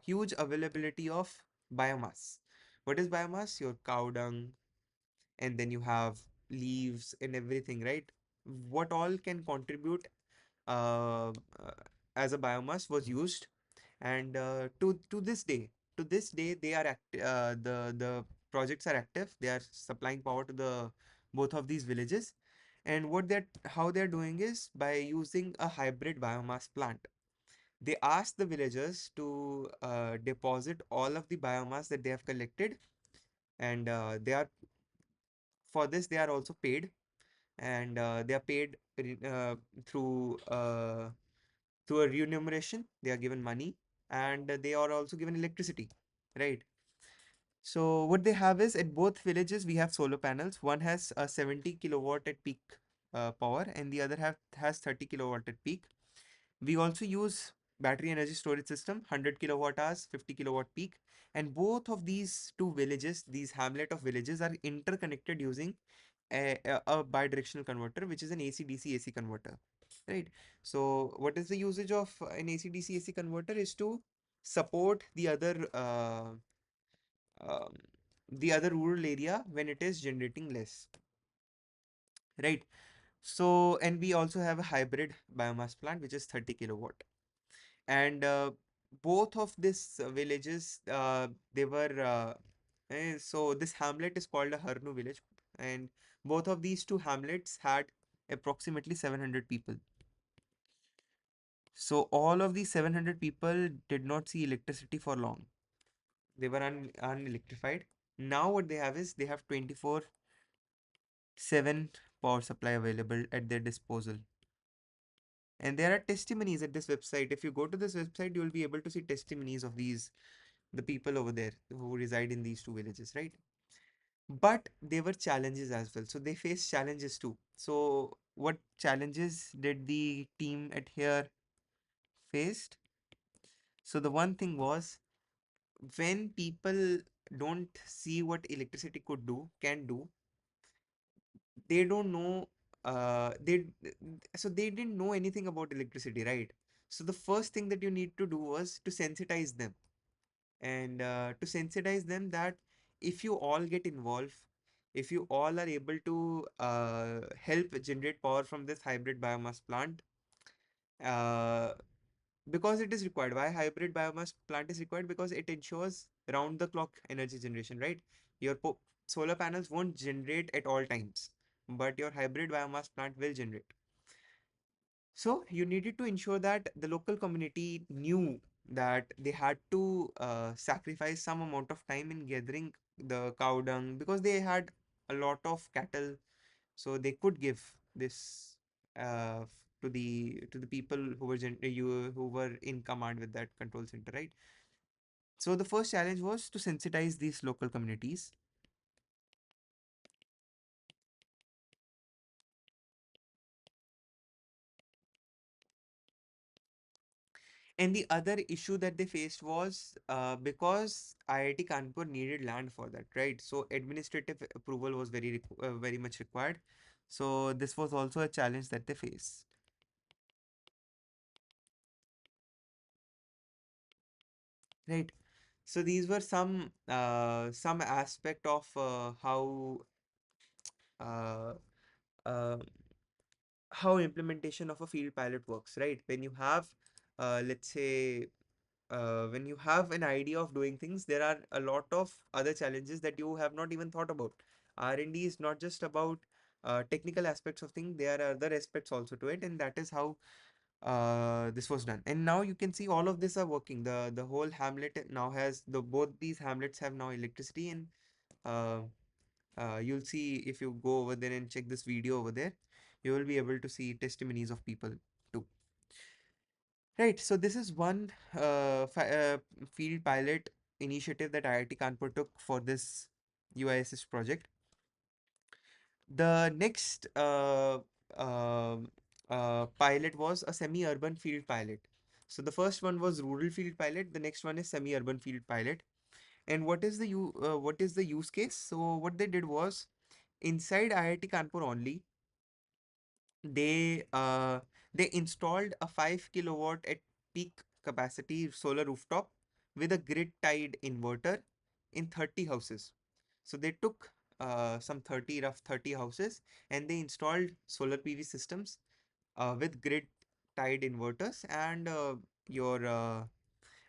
huge availability of biomass. What is biomass? Your cow dung, and then you have leaves and everything, right? What all can contribute uh, uh, as a biomass was used, and to this day they are the projects are active. They are supplying power to the both of these villages, and what they're how they're doing is by using a hybrid biomass plant. They ask the villagers to deposit all of the biomass that they have collected, and they are for this they are also paid, and they are paid through through a remuneration. They are given money, and they are also given electricity, right? So what they have is at both villages we have solar panels. One has a 70 kilowatt at peak power, and the other has 30 kilowatt at peak. We also use battery energy storage system, 100 kilowatt hours, 50 kilowatt peak. And both of these two villages, these hamlet of villages, are interconnected using a bidirectional converter, which is an AC-DC AC converter, right? So what is the usage of an AC-DC AC converter is to support um, the other rural area when it is generating less, right? So, and we also have a hybrid biomass plant, which is 30 kilowatt. And both of these villages, they were so this hamlet is called a Harnu village, and both of these two hamlets had approximately 700 people. So all of these 700 people did not see electricity for long. They were unelectrified. Now what they have is they have 24/7 power supply available at their disposal. And there are testimonies at this website. If you go to this website, you will be able to see testimonies of the people over there who reside in these two villages, right? But there were challenges as well. So they faced challenges too. So what challenges did the team at here faced? So the one thing was when people don't see what electricity can do, they don't know they so they didn't know anything about electricity, right? So the first thing that you need to do was to sensitize them, and to sensitize them that if you all get involved, if you all are able to help generate power from this hybrid biomass plant, uh, because it is required. Why hybrid biomass plant is required? Because it ensures round the clock energy generation, right? Your solar panels won't generate at all times, but your hybrid biomass plant will generate. So you needed to ensure that the local community knew that they had to sacrifice some amount of time in gathering the cow dung because they had a lot of cattle, so they could give this to the people who were in command with that control center, right? So the first challenge was to sensitize these local communities. And the other issue that they faced was because IIT Kanpur needed land for that, right? So administrative approval was very much required. So this was also a challenge that they faced, right? So these were some aspect of uh, uh, how implementation of a field pilot works, right? When you have let's say when you have an idea of doing things, there are a lot of other challenges that you have not even thought about. R&D is not just about technical aspects of things, there are other aspects also to it, and that is how this was done. And now you can see all of this are working. The whole hamlet now has the both these hamlets have now electricity, and uh, you'll see if you go over there and check this video over there, you will be able to see testimonies of people too. Right, so this is one field pilot initiative that IIT Kanpur took for this UISS project. The next pilot was a semi-urban field pilot. So the first one was rural field pilot. The next one is semi-urban field pilot. And what is the use case? So what they did was inside IIT Kanpur only, they uh, they installed a 5 kilowatt at peak capacity solar rooftop with a grid tied inverter in 30 houses. So they took some 30 houses, and they installed solar PV systems with grid tied inverters your uh,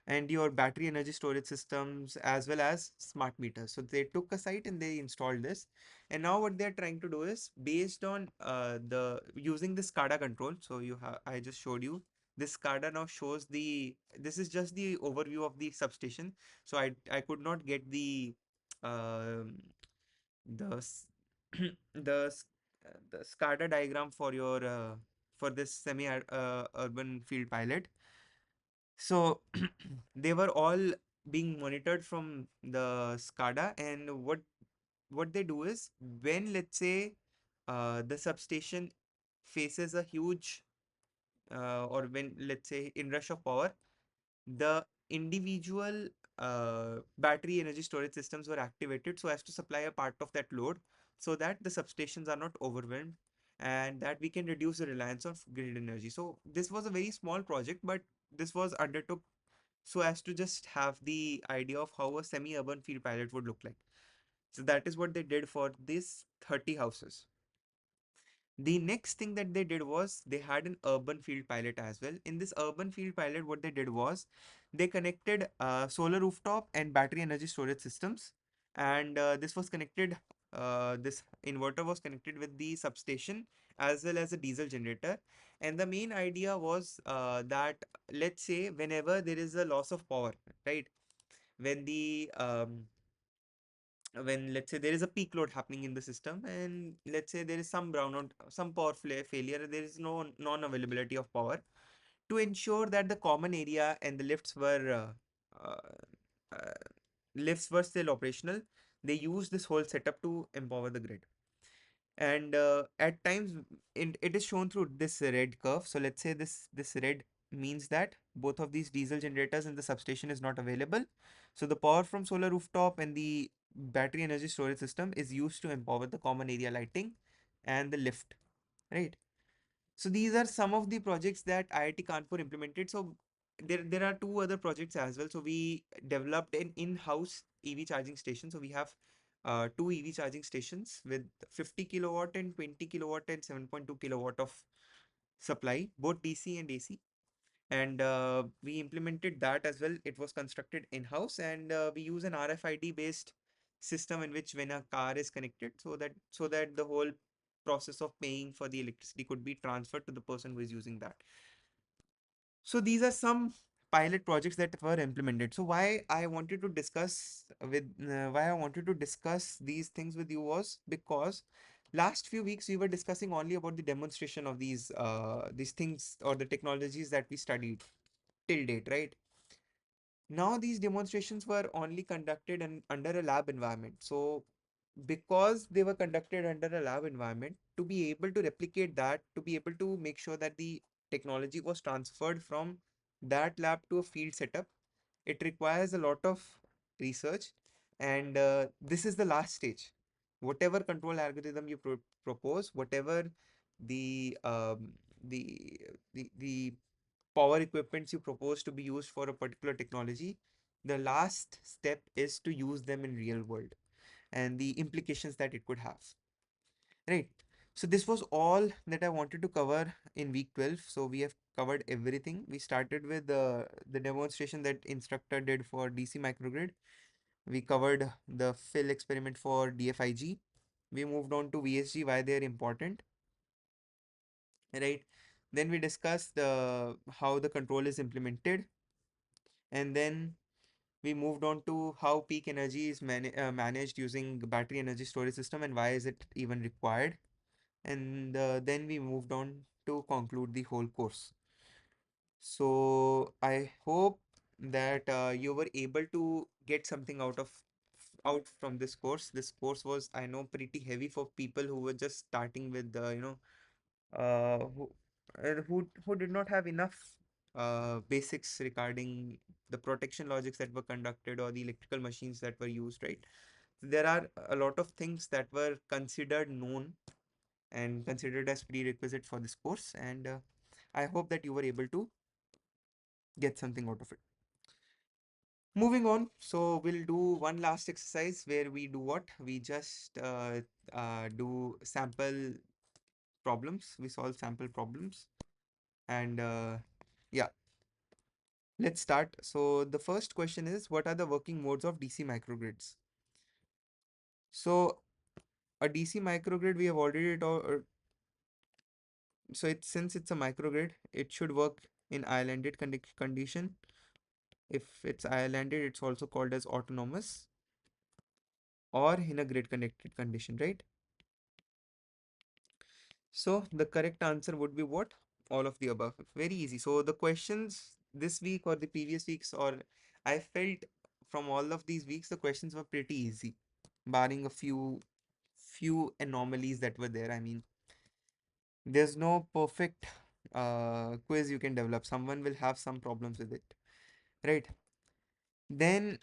and your battery energy storage systems as well as smart meters. So they took a site and they installed this. And now what they're trying to do is based on the using the SCADA control. So you have I just showed you this SCADA now shows this is just the overview of the substation. So I could not get um the s- the s- the SCADA diagram for this semi urban field pilot. So they were all being monitored from the SCADA, and what they do is when let's say the substation faces a huge or when let's say in rush of power, the individual battery energy storage systems were activated so as to supply a part of that load so that the substations are not overwhelmed and that we can reduce the reliance on grid energy. So this was a very small project, but this was undertook so as to just have the idea of how a semi-urban field pilot would look like. So that is what they did for these 30 houses. The next thing that they did was they had an urban field pilot as well. In this urban field pilot, what they did was they connected solar rooftop and battery energy storage systems. And this was connected, this inverter was connected with the substation as well as a diesel generator. And the main idea was that let's say whenever there is a loss of power, right? When the when let's say there is a peak load happening in the system and let's say there is some brownout, some failure, there is no non-availability of power, to ensure that the common area and the uh, lifts were still operational, they use this whole setup to empower the grid. And at times it is shown through this red curve. So let's say this red means that both of these diesel generators in the substation is not available, so the power from solar rooftop and the battery energy storage system is used to empower the common area lighting and the lift, right? So these are some of the projects that IIT Kanpur implemented. So there are two other projects as well. So we developed an in-house EV charging station. So we have two EV charging stations with 50 kilowatt and 20 kilowatt and 7.2 kilowatt of supply, both DC and AC. And we implemented that as well. It was constructed in-house, and we use an RFID based system in which when a car is connected, so that the whole process of paying for the electricity could be transferred to the person who is using that. So these are some pilot projects that were implemented. So why I wanted to discuss these things with you was because last few weeks we were discussing only about the demonstration of these things or the technologies that we studied till date, right? Now these demonstrations were only conducted under a lab environment. So because they were conducted under a lab environment, to be able to replicate that, to be able to make sure that the technology was transferred from that lab to a field setup, it requires a lot of research. And this is the last stage. Whatever control algorithm you propose, whatever the the power equipments you propose to be used for a particular technology, the last step is to use them in real world and the implications that it could have, right? So this was all that I wanted to cover in week 12. So we have covered everything. We started with the demonstration that instructor did for DC microgrid. We covered the fill experiment for DFIG. We moved on to VSG, why they're important, right? Then we discussed how the control is implemented, and then we moved on to how peak energy is managed using battery energy storage system and why is it even required. And then we moved on to conclude the whole course. So I hope that you were able to get something out from this course. This course was, I know, pretty heavy for people who were just starting with uh, who who did not have enough basics regarding the protection logics that were conducted or the electrical machines that were used, right? There are a lot of things that were considered known and considered as prerequisite for this course. And I hope that you were able to get something out of it. Moving on, so we'll do one last exercise where we do what? We just do sample problems. We solve sample problems. And yeah, let's start. So the first question is, what are the working modes of DC microgrids? So a DC microgrid, we have already so it's since it's a microgrid, it should work in islanded condition. If it's islanded, it's also called as autonomous, or in a grid connected condition, right? So the correct answer would be what? All of the above. Very easy. So the questions this week or the previous weeks, or I felt from all of these weeks, the questions were pretty easy, barring a few anomalies that were there. I mean, there's no perfect quiz you can develop. Someone will have some problems with it, right? Then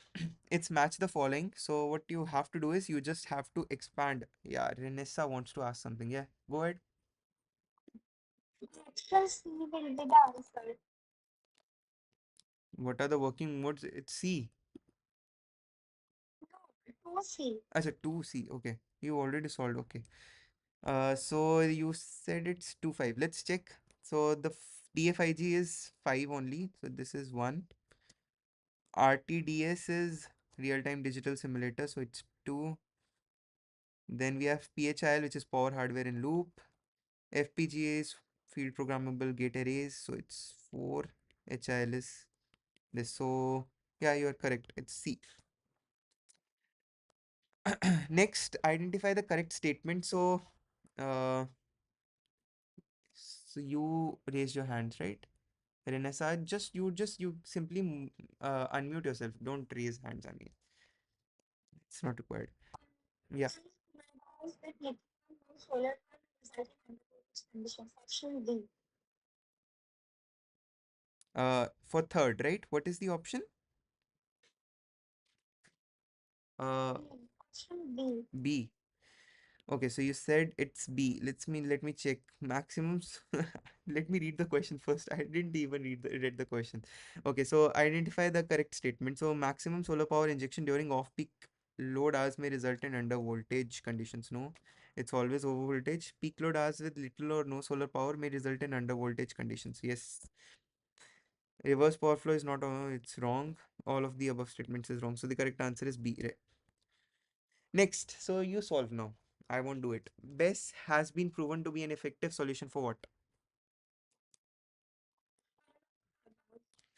it's match the following. So what you have to do is you just have to expand. Yeah, Renessa wants to ask something. Yeah, go ahead. Option C will be the answer. What are the working modes? It's C. No, 2C. Achha, 2C. Okay. You already solved. Okay. So you said it's 2 5. Let's check. So the DFIG is 5 only. So this is 1. RTDS is real-time digital simulator. So it's 2. Then we have PHIL, which is power hardware in loop. FPGA is field programmable gate arrays. So it's 4. HIL is this. So yeah, you are correct. It's C. Next, identify the correct statement. Uh, so you raised your hands, right? Renessa, you simply unmute yourself. Don't raise hands. I mean, it's not required. Yeah. Members with lithium and solar panel resulting under these conditions. Option D. For third, right? What is the option? Uh, Option B. B. Okay, so you said it's B. Let me check maximums. Let me read the question first. I didn't even read the question. Okay, so identify the correct statement. So maximum solar power injection during off-peak load hours may result in under voltage conditions. No, it's always over voltage. Peak load hours with little or no solar power may result in under voltage conditions. Yes. Reverse power flow is not. It's wrong. All of the above statements is wrong. So the correct answer is B. Next, so you solve now. I won't do it. BESS has been proven to be an effective solution for what?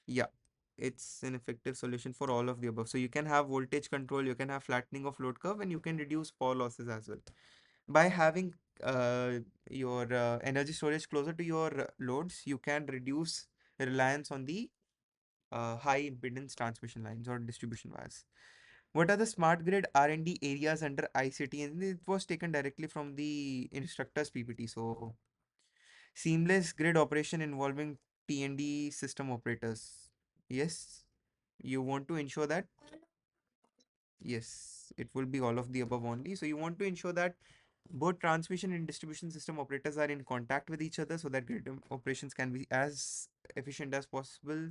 Yeah, it's an effective solution for all of the above. So you can have voltage control, you can have flattening of load curve, and you can reduce power losses as well. By having your energy storage closer to your loads, you can reduce reliance on the high impedance transmission lines or distribution wires. What are the smart grid R&D areas under ICT? And it was taken directly from the instructor's PPT. So seamless grid operation involving T&D system operators. Yes, you want to ensure that. Yes, it will be all of the above only. So you want to ensure that both transmission and distribution system operators are in contact with each other so that grid operations can be as efficient as possible.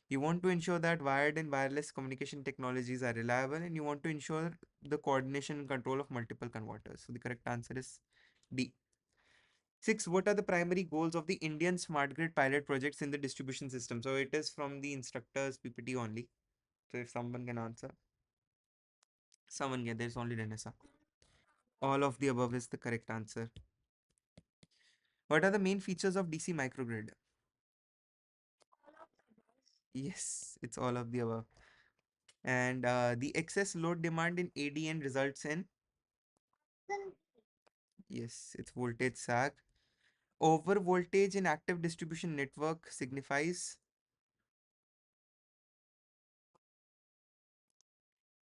You want to ensure that wired and wireless communication technologies are reliable, and you want to ensure the coordination and control of multiple converters. So the correct answer is D. 6. What are the primary goals of the Indian Smart Grid pilot projects in the distribution system? So it is from the instructor's PPT only. So if someone can answer. Someone, yeah, there's only Renessa. All of the above is the correct answer. What are the main features of DC microgrid? Yes, it's all of the above. And the excess load demand in ADN results in, yes, it's voltage sag. Over voltage in active distribution network signifies,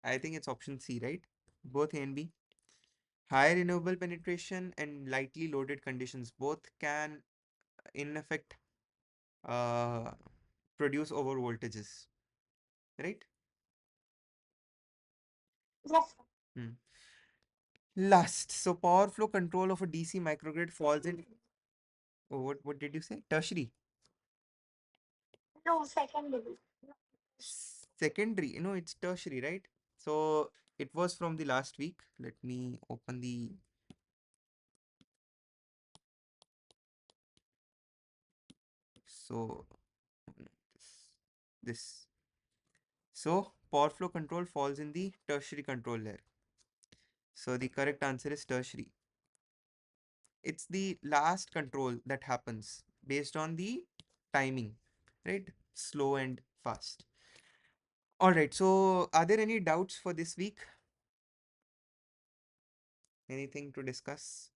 I think it's option C, right? Both A and B. High renewable penetration and lightly loaded conditions both can, in effect, uh, produce over voltages, right? Yes, sir. Hmm. Last, so power flow control of a DC microgrid falls in. Oh, what did you say? Tertiary. No, second degree. No, Secondary. No, it's tertiary, right? So it was from the last week. Let me open the. So this. So power flow control falls in the tertiary control layer. So the correct answer is tertiary. It's the last control that happens based on the timing, right? Slow and fast. All right. So are there any doubts for this week? Anything to discuss?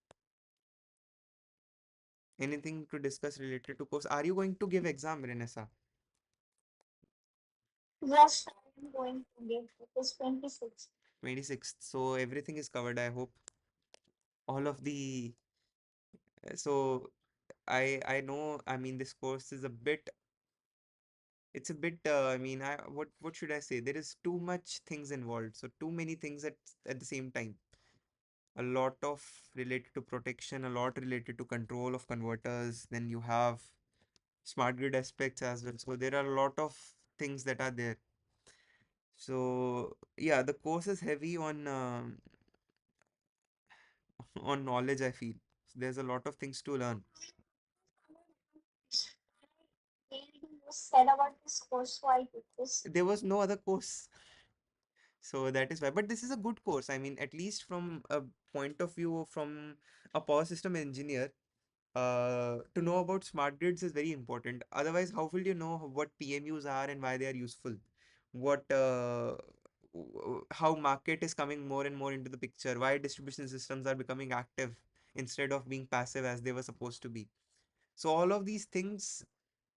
Anything to discuss related to course? Are you going to give exam, Renessa? yes, I am going to give it is 26. 26th. So everything is covered, I hope. All of the so I know, I mean, this course is a bit, it's a bit I mean, I what should I say? There is too much things involved. So too many things at the same time. A lot of related to protection, a lot related to control of converters. Then you have smart grid aspects as well. So there are a lot of things that are there. So yeah, the course is heavy on on knowledge, I feel. So there's a lot of things to learn. You said about this course, so I took this. There was no other course. So that is why. But this is a good course. I mean, at least from a point of view from a power system engineer, to know about smart grids is very important. Otherwise, how will you know what PMUs are and why they are useful? What how market is coming more and more into the picture? Why distribution systems are becoming active instead of being passive as they were supposed to be? So all of these things,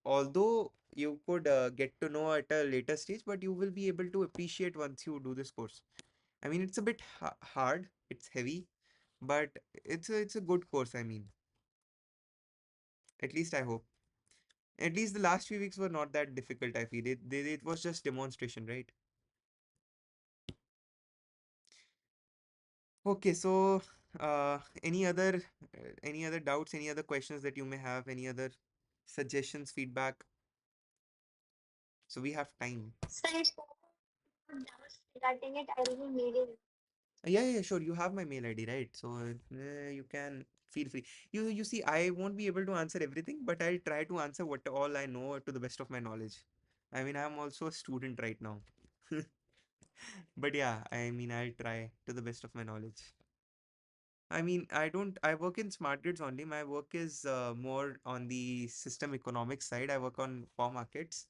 although you could get to know at a later stage, but you will be able to appreciate once you do this course. I mean, it's a bit hard, it's heavy, but it's a good course. I mean, at least I hope. At least the last few weeks were not that difficult. I feel it was just demonstration, right? Okay, so any other doubts, any other questions that you may have, any other suggestions, feedback? So we have time. So if you have doubts regarding it, I will mail you. Yeah, sure. You have my mail ID, right? So you can feel free. You see, I won't be able to answer everything, but I'll try to answer what all I know to the best of my knowledge. I mean, I'm also a student right now. But yeah, I mean, I'll try to the best of my knowledge. I mean, I work in smart grids only. My work is more on the system economics side. I work on power markets.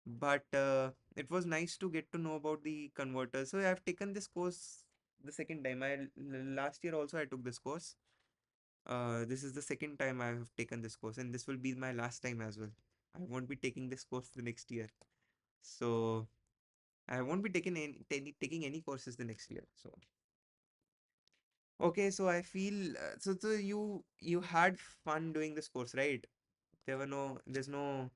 But it was nice to get to know about the converters. So I've taken this course the second time. Last year also I took this course. This is the second time I have taken this course, and this will be my last time as well. I won't be taking this course the next year. So I won't be taking any courses the next year. So okay, so I feel so you had fun doing this course, right? There's no,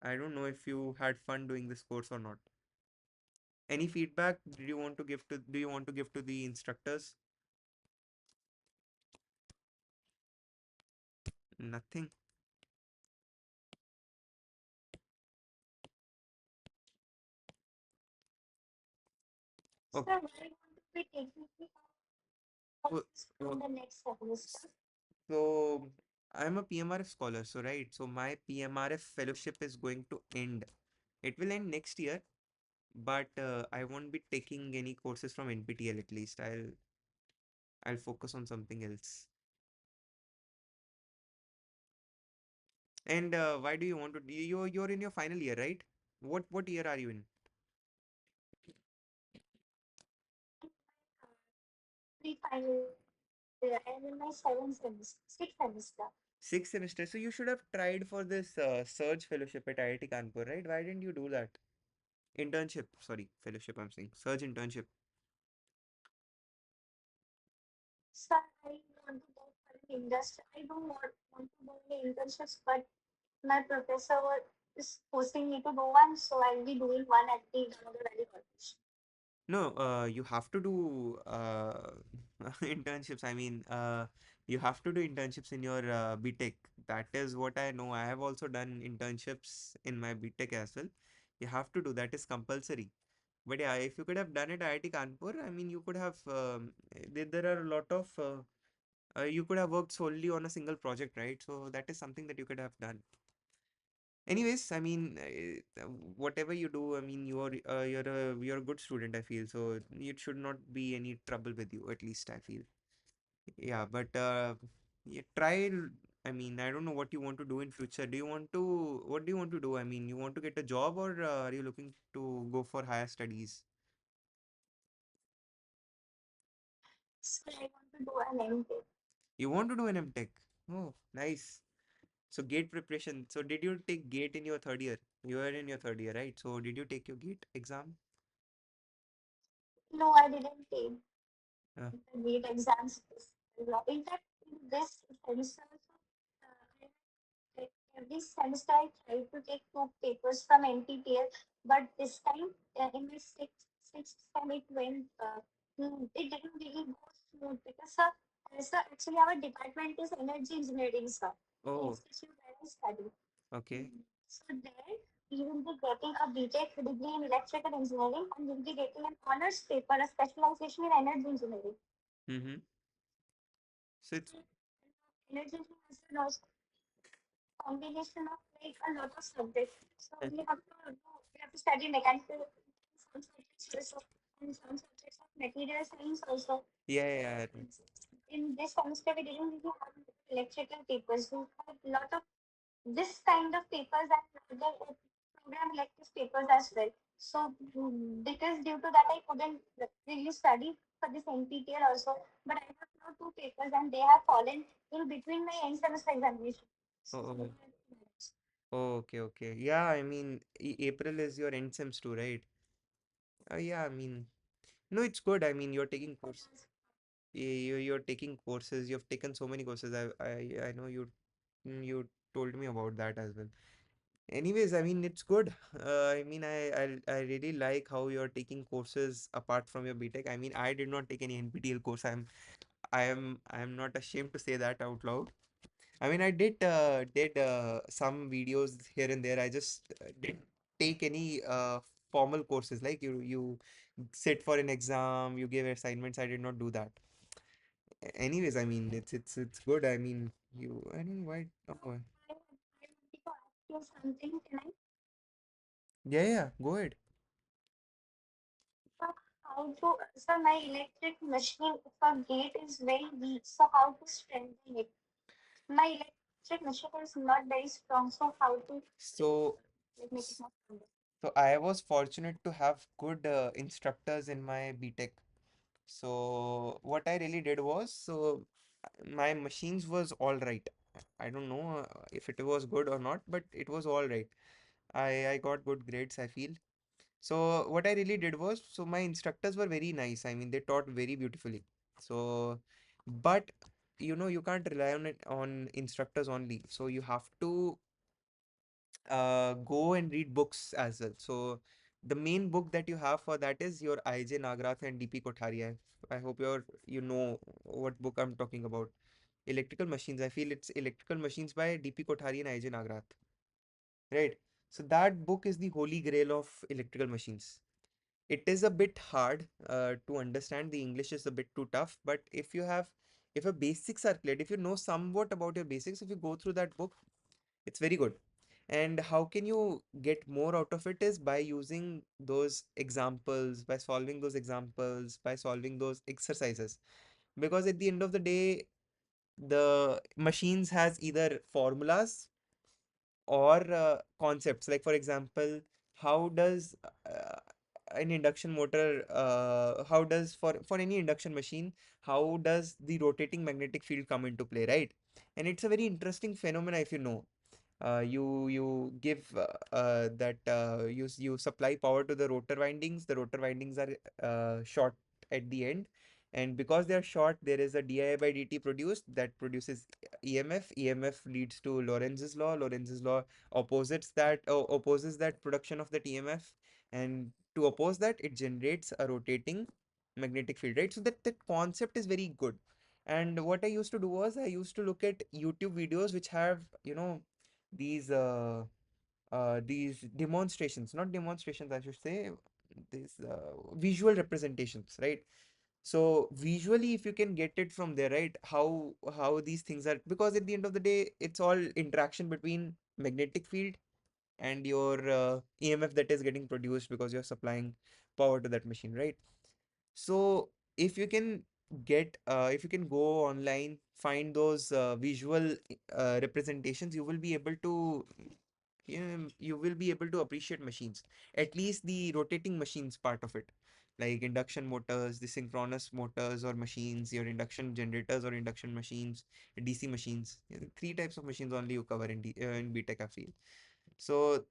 I don't know if you had fun doing this course or not. Any feedback do you want to give to the instructors? Nothing. So Okay. where you want to be taking the So, courses from so the next semester? so I'm a PMRF scholar, so right. So my PMRF fellowship is going to end. It will end next year, but I won't be taking any courses from NPTEL at least. I'll focus on something else. And why do you want to? You're in your final year, right? What year are you in? Pre-final year. I am in my seventh semester, sixth semester. Sixth semester. So you should have tried for this Surge fellowship at IIT Kanpur, right? Why didn't you do that? Internship, sorry, fellowship, I'm saying. Surge internship. So I want to go for an industry. I don't want to do any internships, but my is forcing me to do one, so I'll be doing one at the Damodar Valley College. No, you have to do internships. I mean, you have to do internships in your BTech. That is what I know. I have also done internships in my BTech as well. You have to do that is compulsory. But yeah, if you could have done it at IIT Kanpur, I mean, you could have. There are a lot of. You could have worked solely on a single project, right? So that is something that you could have done. Anyways, I mean, whatever you do, I mean, you're a good student, I feel. So it should not be any trouble with you, at least I feel. Yeah, but yeah, try. I mean, I don't know what you want to do in future. Do you want to? What do you want to do? I mean, you want to get a job, or are you looking to go for higher studies? So I want to do an MTech. You want to do an MTech? Oh, nice. So gate preparation. So did you take gate in your third year? You are in your third year, right? So did you take your gate exam? No, I didn't take Uh, the GATE exams. In fact, in this semester, every semester I try to take two papers from NPTEL, but this time in my sixth time it went. It didn't really go smooth because actually our department is energy engineering, sir. The oh, institute where I study. okay. So there you will be getting a BTech degree in electrical engineering and you'll be getting an honors paper, a specialization in energy engineering. Mm-hmm. So it's Energy engineering is also combination of like a lot of subjects. So we have to study mechanical some subjects also and some subjects of material science also. yeah, yeah, yeah. In this semester we didn't really have electrical papers. We had a lot of this kind of papers and other program elective papers as well. So because due to that I couldn't really study for this NPTEL also. But I have now two papers and they have fallen in between my end semester examination. Oh, So oh, I oh, have to manage. oh, okay, okay. Yeah, I mean, April is your end sems too, right? Yeah, I mean, no, it's good. I mean, you're taking course. You're taking courses. You've taken so many courses. I know you told me about that as well. Anyways, I mean, it's good. I mean, I really like how you're taking courses apart from your BTech. I mean, I did not take any NPTEL course. I am not ashamed to say that out loud. I mean, I did some videos here and there. I just didn't take any formal courses like you sit for an exam, you give assignments. I did not do that. Anyways, I mean, it's good. I mean, I don't know why. Oh, I wanted to ask you something. Can I? yeah, yeah. Go ahead. So how to? So my electric machine for gate is very weak. So how to strengthen it? My electric machine is not very strong. So how to So, like make it more stronger? so I was fortunate to have good instructors in my BTech. So what I really did was, my machines was all right. I don't know if it was good or not, but it was all right. I got good grades, I feel. So what I really did was, so my instructors were very nice. I mean, they taught very beautifully. So, but you can't rely on it on instructors only. So you have to go and read books as well. So the main book that you have for that is your IJ Nagrath and DP Kothari. I hope you know what book I'm talking about. Electrical Machines. I feel it's Electrical Machines by DP Kothari and IJ Nagrath. Right. So that book is the holy grail of electrical machines. It is a bit hard to understand. The English is a bit too tough, but if your basics are clear, if you know somewhat about your basics, if you go through that book, it's very good. And how can you get more out of it is by using those examples, by solving those examples, by solving those exercises. Because at the end of the day, the machines has either formulas or concepts. Like for example, how does an induction motor how does for any induction machine, how does the rotating magnetic field come into play, right? And it's a very interesting phenomena. If you know, you give that you supply power to the rotor windings. The rotor windings are short at the end, and because they are short, there is a di by dt produced that produces emf leads to Lorenz's law. Lorenz's law opposes that production of the emf, and to oppose that, it generates a rotating magnetic field, right? So that concept is very good. And what I used to do was I used to look at YouTube videos which have, these these demonstrations, not demonstrations, I should say, these visual representations, right? So visually, if you can get it from there, right, how these things are, because at the end of the day, it's all interaction between magnetic field and your EMF that is getting produced because you're supplying power to that machine, right? So if you can if you can go online, find those visual representations, you will be able to, you will be able to appreciate machines, at least the rotating machines part of it, like induction motors, the synchronous motors or machines, your induction generators or induction machines, DC machines. Yeah, three types of machines only you cover in BTech, I feel. So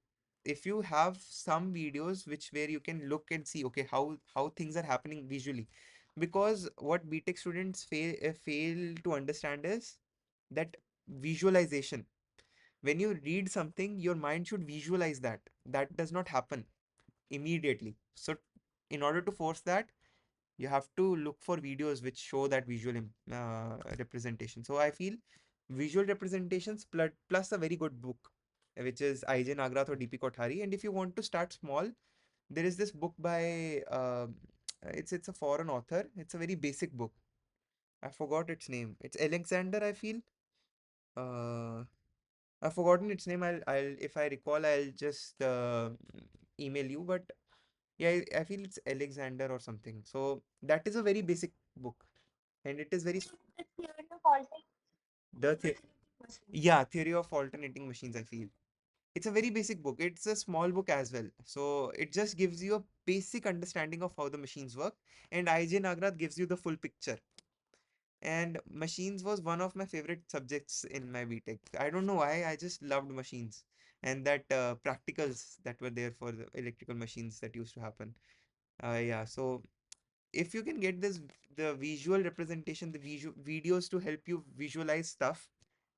if you have some videos which where you can look and see, okay, how things are happening visually, because what BTech students fail to understand is that visualization. When you read something, your mind should visualize that. That does not happen immediately. So in order to force that, you have to look for videos which show that visual representation. So I feel visual representations plus a very good book, which is IJ Nagrath or DP Kothari. And if you want to start small, there is this book by it's a foreign author. It's a very basic book. I forgot its name. It's Alexander, I feel. uh I've forgotten its name. I'll if I recall, I'll just email you. But yeah, I feel it's Alexander or something. So that is a very basic book, and it is very The theory of alternating the machines. yeah, theory of alternating machines. I feel it's a very basic book. It's a small book as well, so it just gives you a basic understanding of how the machines work, and IJ Nagrath gives you the full picture. And machines was one of my favorite subjects in my BTech. I don't know why, I just loved machines and that practicals that were there for the electrical machines that used to happen. Yeah, so if you can get the visual representation, the visual videos to help you visualize stuff,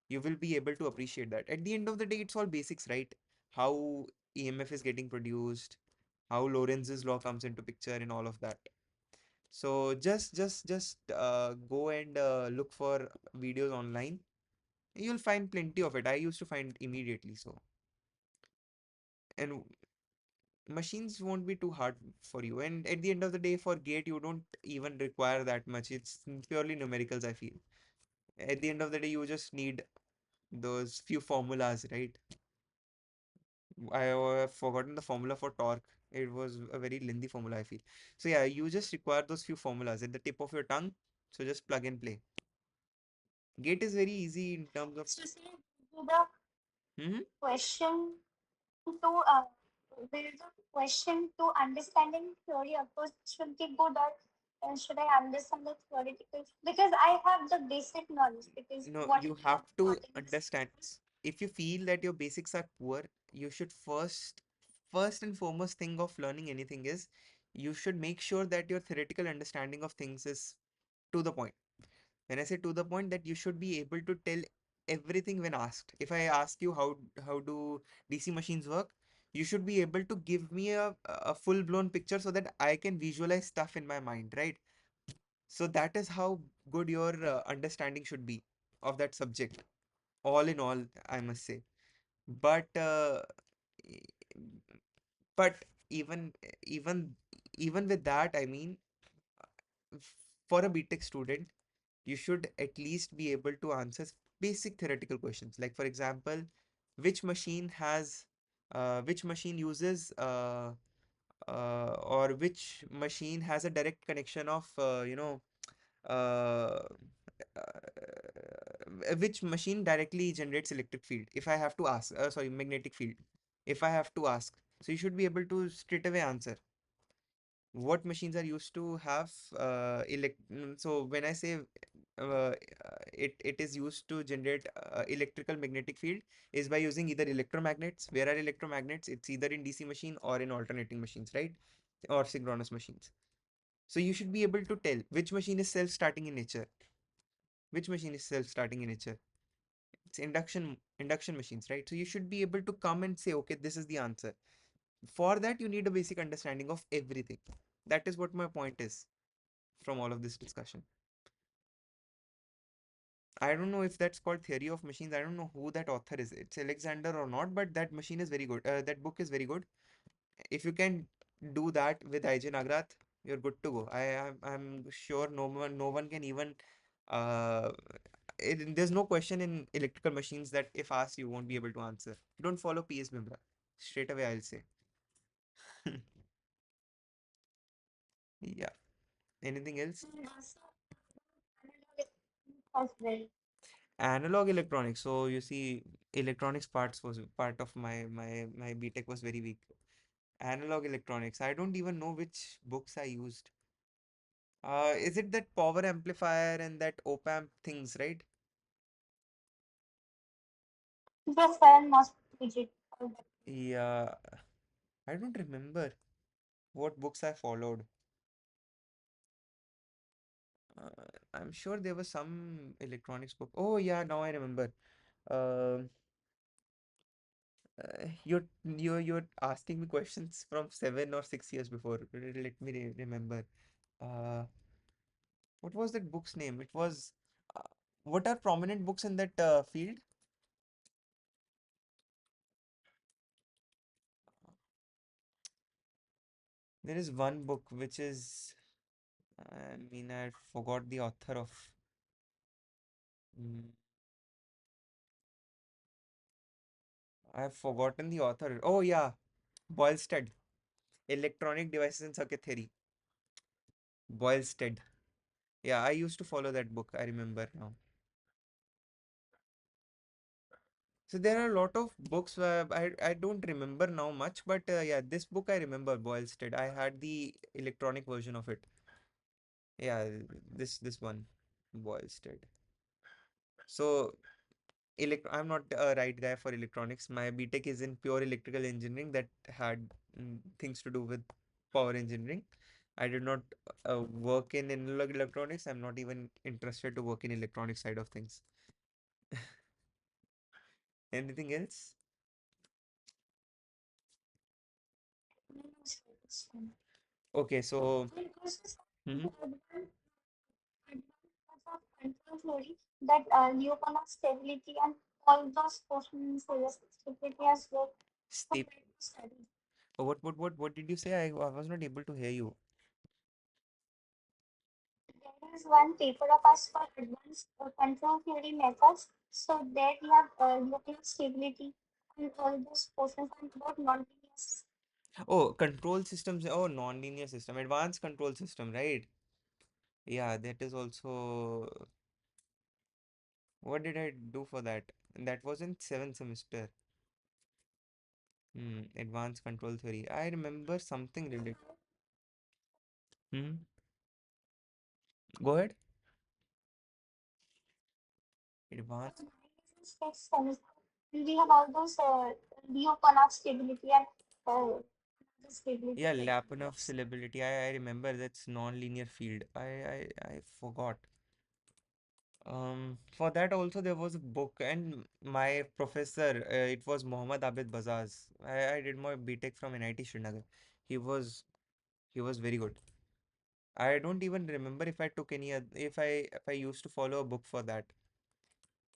you will be able to appreciate that. At the end of the day, it's all basics, right? How EMF is getting produced, how Lorenz's law comes into picture, and all of that. So just go and look for videos online. You'll find plenty of it. I used to find immediately. So, and machines won't be too hard for you. And at the end of the day, for gate, you don't even require that much. It's purely numericals, I feel. At the end of the day, you just need those few formulas, right? I have forgotten the formula for torque. It was a very lengthy formula, I feel. So yeah, you just require those few formulas at the tip of your tongue. So just plug and play. Gate is very easy in terms of. So say the Mhm. question to will the question to understanding theory approach should be good, or should I understand the theoretical? Because I have the basic knowledge, because No, what you you have have to taught in this. understand. If you feel that your basics are poor, you should first and foremost thing of learning anything is you should make sure that your theoretical understanding of things is to the point. When I say to the point, that you should be able to tell everything when asked. If I ask you how do DC machines work, you should be able to give me a full blown picture so that I can visualize stuff in my mind, right? So that is how good your understanding should be of that subject. All in all, I must say. But e- but even even with that, I mean, for a BTech student, you should at least be able to answer basic theoretical questions. Like for example, which machine uses or which machine has a direct connection of uh, which machine directly generates electric field, if I have to ask, sorry, magnetic field, if I have to ask. So you should be able to straight away answer what machines are used to have so when I say it is used to generate electrical magnetic field is by using either electromagnets. Where are electromagnets? It's either in DC machine or in alternating machines, right? Or synchronous machines. So you should be able to tell which machine is self-starting in nature, which machine is self-starting in nature. It's induction machines, right? So you should be able to come and say, okay, this is the answer. For that, you need a basic understanding of everything. That is what my point is from all of this discussion. I don't know if that's called Theory of Machines. I don't know who that author is. It's Alexander or not, but that machine is very good. That book is very good. If you can do that with IJ Nagrath, you're good to go. I'm sure no one can even uh there's no question in electrical machines that if asked you won't be able to answer. Don't follow PS Bimra. Straight away I'll say. Yeah. Anything else? And also analog as well. Analog electronics. So you see, electronics parts was part of my BTech was very weak. Analog electronics. I don't even know which books I used. Is it that power amplifier and that op-amp things, right? Yes, sir, must rigid. Yeah, I don't remember what books I followed. I'm sure there was some electronics book. Oh yeah, now I remember. Um, you're asking me questions from 7 or 6 years before. Let me remember. Uh, what was that book's name? It was. Uh, what are prominent books in that field? There is one book which is. I mean, I forgot the author of. Mm, I've forgotten the author. Oh yeah, Boylsted. Electronic Devices and Circuit Theory. Boylsted. Yeah, I used to follow that book. I remember now. So there are a lot of books where I don't remember now much, but yeah, this book I remember Boylsted. I had the electronic version of it. Yeah, this one, Boylsted. So I'm not a right guy for electronics. My BTech is in pure electrical engineering that had things to do with power engineering. I did not work in analog electronics. I'm not even interested to work in electronic side of things. Anything else? No, no, sir, it's fine. Okay, so And also, sir, mhm. the advantage of control theory that Leopold stability and all those portions stability as well. So Step. that was studied. What did you say? I was not able to hear you. There is one paper of us for advanced control theory methods. So there we have Leopold stability and all those portions and about nonlinear. Oh, control systems. Oh, non-linear system, advanced control system, right? Yeah, that is also. What did I do for that? That was in seventh semester. Advanced control theory. I remember something related. Hmm. Go ahead. Advanced. We have all those Leopold stability and stability Yeah, Lyapunov techniques. scalability. I remember that's non-linear field. I forgot. For that also there was a book and my professor, it was Muhammad Abid Bazaz. I did my BTech from NIT Srinagar. He was he was very good. I don't even remember if I took any if I used to follow a book for that.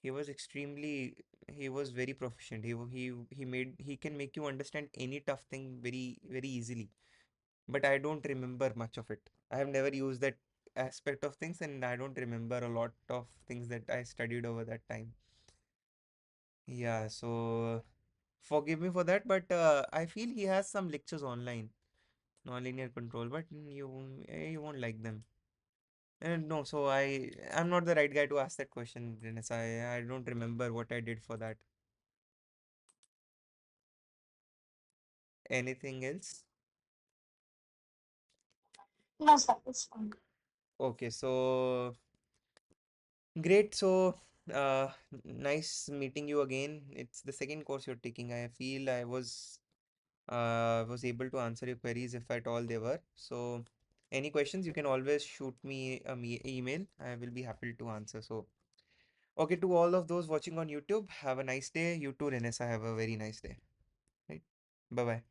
He was extremely he was very proficient. He can make you understand any tough thing very easily. But I don't remember much of it. I have never used that aspect of things, and I don't remember a lot of things that I studied over that time. Yeah, so forgive me for that, but I feel he has some lectures online, non-linear control, but you won't like them. No, so I'm not the right guy to ask that question, Dennis. I don't remember what I did for that. Anything else? No, sir, it's fine. Okay, so great. So, nice meeting you again. It's the second course you're taking. I feel I was able to answer your queries if at all they were. So, any questions, you can always shoot me a email. I will be happy to answer. So, okay, to all of those watching on YouTube, have a nice day. You too, Renessa, have a very nice day. Right? Bye bye.